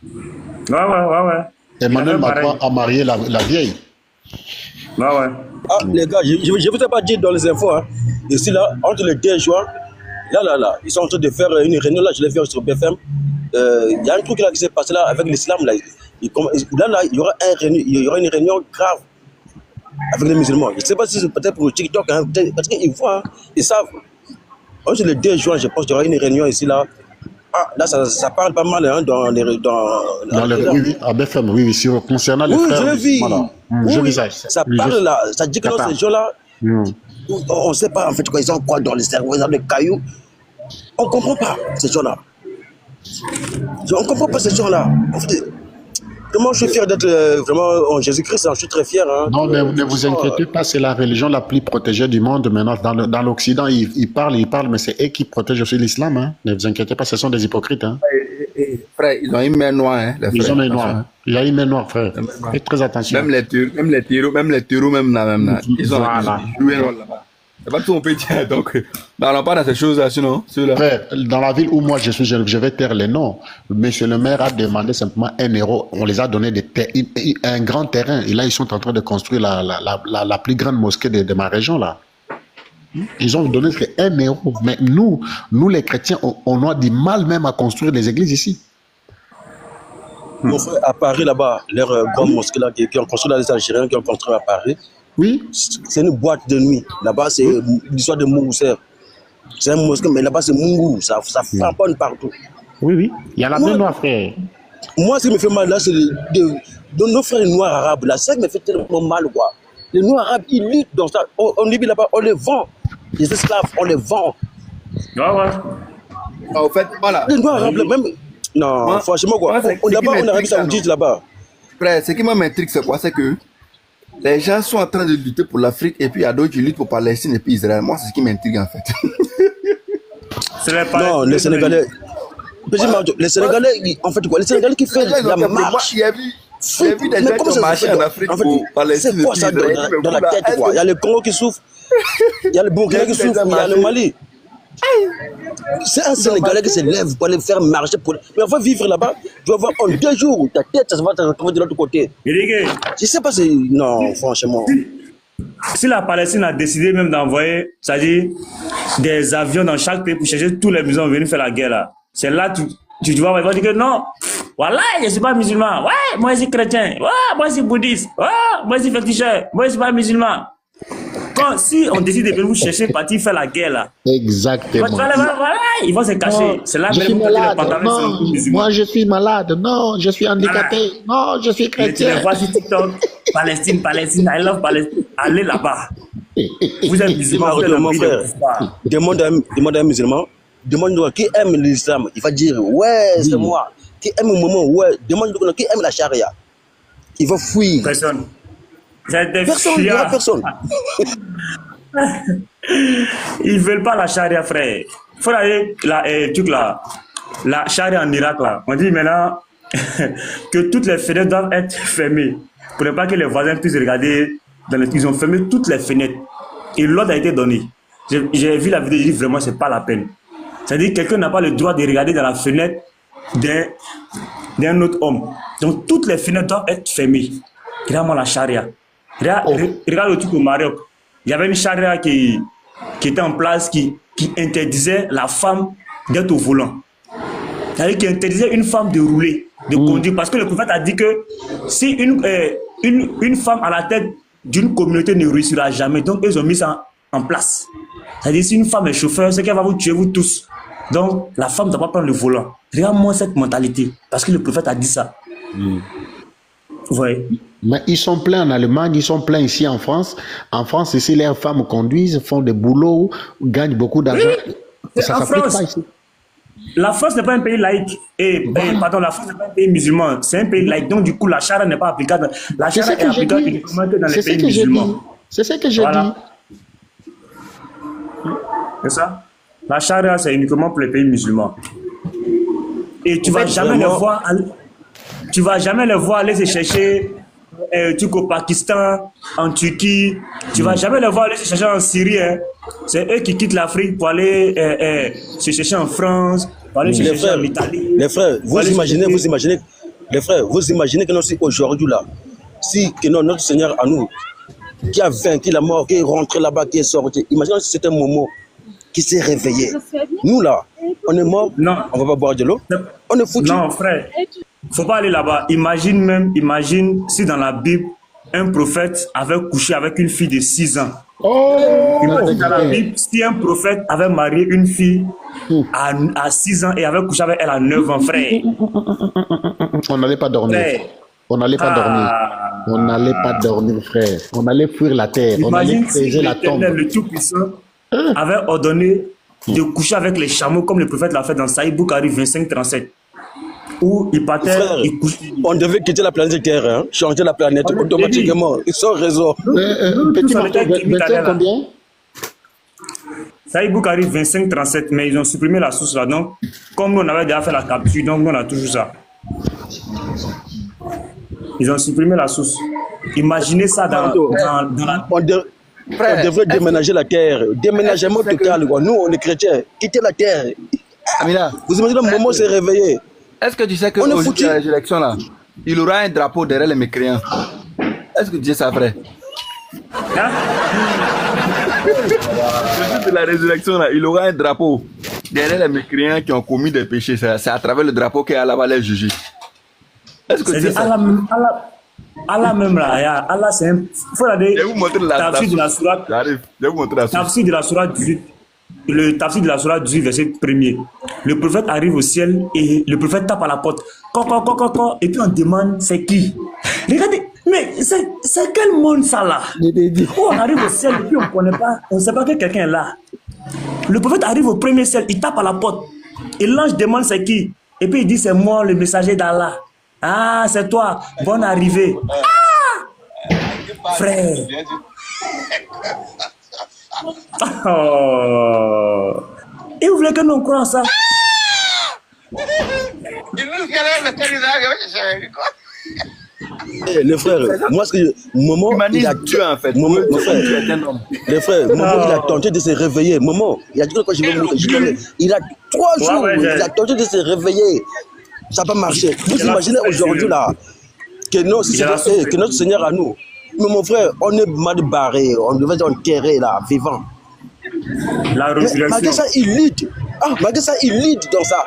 Ouais. Emmanuel Macron a marié la vieille. Ouais. Ah, les gars, je ne vous ai pas dit dans les infos, hein. Ici, là, entre le 2 juin, là, ils sont en train de faire une réunion, là, je l'ai vu sur BFM. Il y a un truc là qui s'est passé là avec l'islam, là. Il y aura une réunion grave. avec les musulmans. Je ne sais pas si c'est peut-être pour le TikTok, hein, parce qu'ils voient, hein, ils savent. Aujourd'hui, le 2 juin, je pense qu'il y aura une réunion ici, là. Ah, là, ça parle pas mal hein, dans les... oui, oui, à BFM, oui, oui, concernant les frères. Oui, je l'ai vu. Voilà. Oui, Je oui. visage. Ça parle là, ça dit que non, ces gens-là, on ne sait pas en fait quoi, ils ont quoi dans les cerveaux, ils ont des cailloux. On ne comprend pas ces gens-là. On ne comprend pas ces gens-là. En fait, comment je suis fier d'être vraiment en Jésus-Christ, hein, je suis très fier. Hein, non, ne vous inquiétez pas, c'est la religion la plus protégée du monde maintenant. Dans l'Occident, ils parlent, mais c'est eux qui protègent aussi l'islam. Hein. Ne vous inquiétez pas, ce sont des hypocrites. Hein. Frère, ils ont une main noire. Hein, ils ont une main noire. Hein. Il y a une main noire, frère. Faites très attention. Même les terreaux, même là. Ils ont joué un rôle là-bas. C'est pas tout on peut dire, donc n'allons pas dans ces choses-là, sinon. Frère, dans la ville où moi je suis, je vais taire les noms. Monsieur le maire a demandé simplement 1 euro. On les a donné un grand terrain. Et là, ils sont en train de construire la plus grande mosquée de ma région, là. Ils ont donné 1 euro. Mais nous les chrétiens, on a du mal même à construire des églises ici. Mon frère, à Paris, là-bas, leur grande mosquée là, qui ont construit là, les Algériens qui ont construit à Paris. Oui. C'est une boîte de nuit. Là-bas, c'est l'histoire de Mousser. C'est un mosquée, mais là-bas, c'est Mungou. Ça flamponne partout. Oui, oui. Il y a la main noire, frère. Moi, ce qui me fait mal, là, c'est de nos frères noirs arabes. Là, ça qui me fait tellement mal, quoi. Les noirs arabes, ils luttent dans ça. On Libye, là-bas, on les vend. Les esclaves, on les vend. Ouais. En fait, voilà. Les noirs arabes, même... Non, moi, franchement, quoi. Là-bas, on Arabie Saoudite, là-bas. Frère, ce qui m'intrigue, c'est quoi? C'est que les gens sont en train de lutter pour l'Afrique et puis il y a d'autres qui luttent pour Palestine et puis Israël. Moi, c'est ce qui m'intrigue en fait. Non, les Sénégalais. Les Sénégalais, en fait, quoi? Les Sénégalais qui font la marche. J'ai vu des gens qui ont marché en Afrique pour Palestine. C'est quoi ça dans la tête, quoi? Il y a le Congo qui souffre, il y a le Burkina qui souffre, il y a le Mali. C'est un Sénégalais qui se lève pour aller faire marcher. Mais on va vivre là-bas, tu vas voir en 2 jours, ta tête, ça va te retrouver de l'autre côté. Je sais pas si... Non, franchement. Si la Palestine a décidé même d'envoyer, c'est-à-dire des avions dans chaque pays pour chercher tous les musulmans venus faire la guerre là, c'est là tu vois, ils vont dire que non, voilà, je ne suis pas musulman, ouais, moi je suis chrétien, ouais, moi je suis bouddhiste, ouais, moi je suis féticheur, moi je ne suis pas musulman. Si on décide de venir vous chercher, partir faire la guerre là. Exactement. Voilà, ils vont se cacher. C'est là je suis malade. Non, moi je suis malade. Non, je suis handicapé. Voilà. Non, je suis chrétien. Tu les vois sur TikTok. Palestine, I love Palestine. Allez là-bas. Vous êtes musulman, vous êtes mon frère. Demande à un musulman. Demande-moi qui aime l'islam. Il va dire ouais, c'est moi. Qui aime le moment, ouais. Demande-moi qui aime la charia. Il va fuir. Personne. Personne, il n'y aura personne. Ils veulent pas la charia, frère. Il faut aller la charia en Irak là. On dit maintenant que toutes les fenêtres doivent être fermées pour ne pas que les voisins puissent regarder. Ils ont fermé toutes les fenêtres et l'ordre a été donné. J'ai vu la vidéo, j'ai dit vraiment c'est pas la peine. C'est-à-dire que quelqu'un n'a pas le droit de regarder dans la fenêtre d'un autre homme. Donc toutes les fenêtres doivent être fermées. Regarde-moi la charia. Regarde le truc au Maroc. Il y avait une charia qui était en place qui interdisait la femme d'être au volant. C'est-à-dire qui interdisait une femme de rouler, de conduire. Parce que le prophète a dit que si une femme à la tête d'une communauté ne réussira jamais, donc ils ont mis ça en place. C'est-à-dire si une femme est chauffeur, c'est qu'elle va vous tuer vous tous. Donc la femme ne doit pas prendre le volant. Regarde-moi cette mentalité. Parce que le prophète a dit ça. Ouais. Mais ils sont pleins en Allemagne, ils sont pleins ici en France. En France, ici, les femmes conduisent, font des boulots, gagnent beaucoup d'argent. Oui. Ça s'applique pas ici. La France n'est pas un pays laïque. Pardon, la France n'est pas un pays musulman. C'est un pays laïque. Donc, du coup, la charia n'est pas applicable. La charia est applicable uniquement dans les pays musulmans. C'est ce que j'ai dit. C'est ça. La charia, c'est uniquement pour les pays musulmans. Et tu ne vas jamais les voir. Tu vas jamais les voir aller se chercher au Pakistan, en Turquie. Tu vas jamais les voir aller se chercher en Syrie. Hein. C'est eux qui quittent l'Afrique pour aller se chercher en France, pour aller se chercher en Italie. Les frères, vous imaginez que nous sommes aujourd'hui là. Si que notre Seigneur à nous, qui a vaincu la mort, qui est rentré là-bas, qui est sorti. Imaginez si c'était un moment qui s'est réveillé. Nous là, on est mort, on va pas boire de l'eau. On est foutu. Non, frère. Faut pas aller là-bas. Imagine si dans la Bible, un prophète avait couché avec une fille de 6 ans. Oh, Imagine dans la Bible, si un prophète avait marié une fille à 6 ans et avait couché avec elle à 9 ans, frère. on n'allait pas dormir. Frère. On n'allait pas dormir. On n'allait pas dormir, frère. On allait fuir la terre. On allait Imagine si creuser la tombe. l'Éternel, le Tout-Puissant, avait ordonné de coucher avec les chameaux comme le prophète l'a fait dans Saïd Boukari 25-37. Où il partait, Frère, il couchait. on devait quitter la planète Terre, hein, changer la planète automatiquement. Ils sont raison. Petit marteau, 25 combien? Saïd Boukari 25-37, mais ils ont supprimé la source là. Donc, comme nous on avait déjà fait la capture, donc nous on a toujours ça. Ils ont supprimé la source. Imaginez ça dans la... On devrait déménager la terre. Déménagement total. Quoi. Nous, on est chrétiens. Quitter la terre. Amina, Vous imaginez le moment où c'est réveillé. est-ce que tu sais que On est au jour foutu. de la résurrection là, il aura un drapeau derrière les mécréants? Est-ce que tu sais ça, frère? Hein? Le jour de la résurrection là, il aura un drapeau derrière les mécréants qui ont commis des péchés. C'est à travers le drapeau qu'Allah va les juger. Est-ce que tu sais ça? Allah même là, Allah c'est un... Faut Je vais vous montrer la tafsir de la sourate. J'arrive, je vais vous montrer la source. Tafsir de la sourate 18. Le tafsir de la sourate 18, verset 1er. Le prophète arrive au ciel et le prophète tape à la porte. Et puis on demande c'est qui? Regardez, mais c'est quel monde ça là? Où on arrive au ciel et puis on connaît pas, on sait pas que quelqu'un est là. Le prophète arrive au premier ciel, il tape à la porte. Et l'ange demande c'est qui? Et puis il dit c'est moi le messager d'Allah. Ah, c'est toi, bonne arrivée. Ah! Frère. Oh. Et vous voulez que nous croyons ça? Les frères, moi, ce que Momo, il a tué en fait. Momo, mon frère, Tu es un homme. les frères, Momo, il a tenté de se réveiller. Momo, il a dit que je vais mourir. Il a 3 jours, Ouais, il a tenté de se réveiller. Ça n'a pas marché. Vous imaginez aujourd'hui là que notre Seigneur à nous. Mais mon frère, on est mal barré, on devait être enterré là, vivant. La Mais résurrection. malgré ça, il lutte. Malgré ça, il lutte dans ça.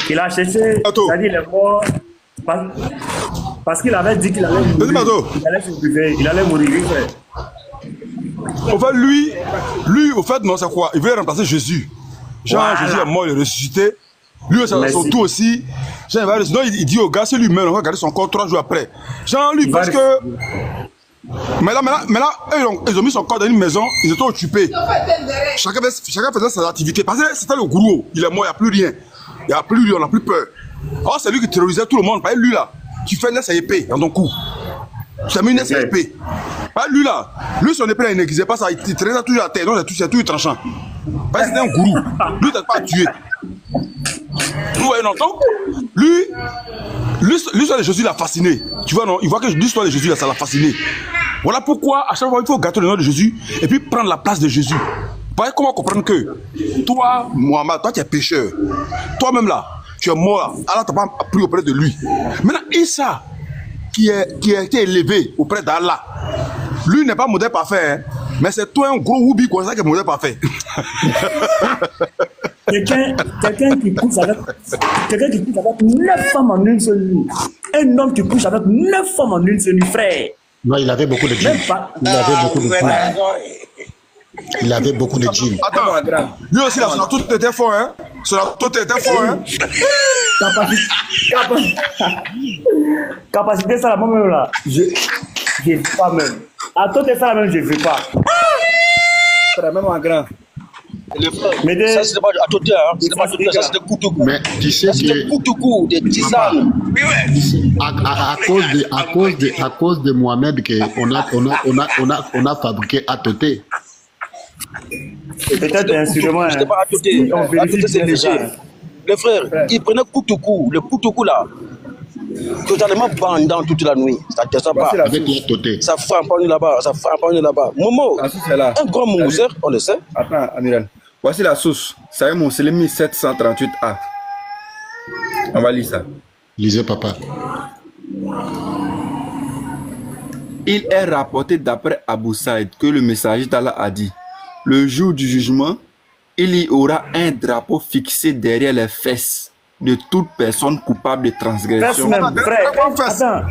Il a cherché, c'est-à-dire il est mort parce qu'il avait dit qu'il allait mourir. Il allait se réveiller, il allait mourir. Oui, frère. Au fait, lui, au fait, non, c'est quoi? Il veut remplacer Jésus. Genre, Voilà. Jésus est mort, il est ressuscité. Lui, c'est son tour aussi. Genre, il dit au gars, si lui-même, on va garder son corps 3 jours après. Genre, lui, parce que. Mais là, ils ont mis son corps dans une maison, ils étaient occupés. Chacun faisait ses activités. Parce que c'était le gourou, il est mort, il n'y a plus rien. Il n'y a plus rien, on n'a plus peur. Alors, c'est lui qui terrorisait tout le monde. Par lui, là, tu fais une laisse à épée dans ton cou. Tu as mis une laisse à épée. Par lui, là, lui, son épée, il n'existait pas ça. Il traînait toujours à terre. Donc, c'est tout tranchant. Parce que c'était un gourou. Lui, il n'a pas tué. Vous voyez, non? Donc, l'histoire de Jésus l'a fasciné. Tu vois, non? Il voit que l'histoire de Jésus, là, ça l'a fasciné. Voilà pourquoi, à chaque fois, il faut gâter le nom de Jésus et puis prendre la place de Jésus. Vous voyez comment comprendre que toi, Mohamed, toi, tu es pécheur. Toi-même, là, tu es mort, là. Allah t'a pas pris auprès de lui. Maintenant, Issa, qui a été élevé auprès d'Allah, lui n'est pas modèle parfait, hein, mais c'est toi un gros woubi comme ça qui est modèle parfait. Quelqu'un qui couche avec 9 femmes en une seule nuit. Un homme qui couche avec 9 femmes en une seule nuit, frère. Non, il avait beaucoup de djinns. Même pas. Il avait beaucoup de djinns. Il avait beaucoup de djinns. Attends, lui aussi, là, son tout était fort, hein. Son tout était fort, hein. Capacité, ça, la même là. Je ne veux pas même. À toi, ça, la même, je ne veux pas. Frère, même en grand. Mais ça, c'était pas à côté, hein. C'était pas à côté, ça, c'était Koutoukou. Mais tu sais C'était que Koutoukou, des tisanes. à cause de Mohamed on a fabriqué Atoté. Peut-être un instrument. C'était pas à côté. À côté, c'est léger. Les frères, ils prenaient Koutoukou, le Koutoukou là. Totalement bandant toute la nuit. Ça ne descend pas. Avec l'Atoté. Ça frappe en là-bas, ça frappe en là-bas. Momo, La source est là. un grand Mousser, on le sait. Attends, Amiral. Voici la source. Ça est mon Selemi 738A. On va lire ça. Lisez, papa. Il est rapporté d'après Abu Saïd que le messager d'Allah a dit: le jour du jugement, il y aura un drapeau fixé derrière les fesses de toute personne coupable de Fesse transgression. même, frère. Comment fesse? Attends,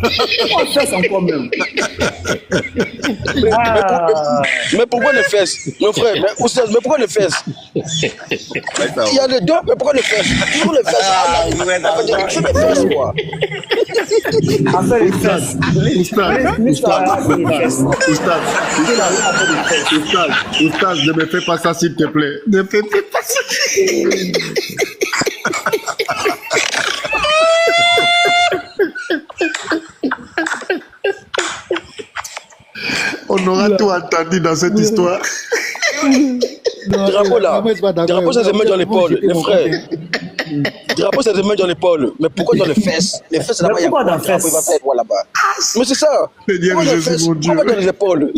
pourquoi fesse encore même? Ah, Mais pourquoi les fesses? Mon frère, mais pourquoi les fesses? Il y a les deux, mais pourquoi les fesses? Toujours les fesses. C'est les fesses, quoi. affaire les fesses. Oustaz, ne me fais pas ça s'il te plaît. Ne me fais pas ça. On aura tout entendu dans cette histoire. Drapeau là, drapeau ça se met dans l'épaule, les frères. Drapeau ça se met dans l'épaule, mais pourquoi dans les fesses? Les fesses là-bas, il y a pourquoi dans les fesses? là-bas. Mais c'est ça. Seigneur Pourquoi dans les Jésus, fesses? mon Dieu. Pourquoi dans les épaules?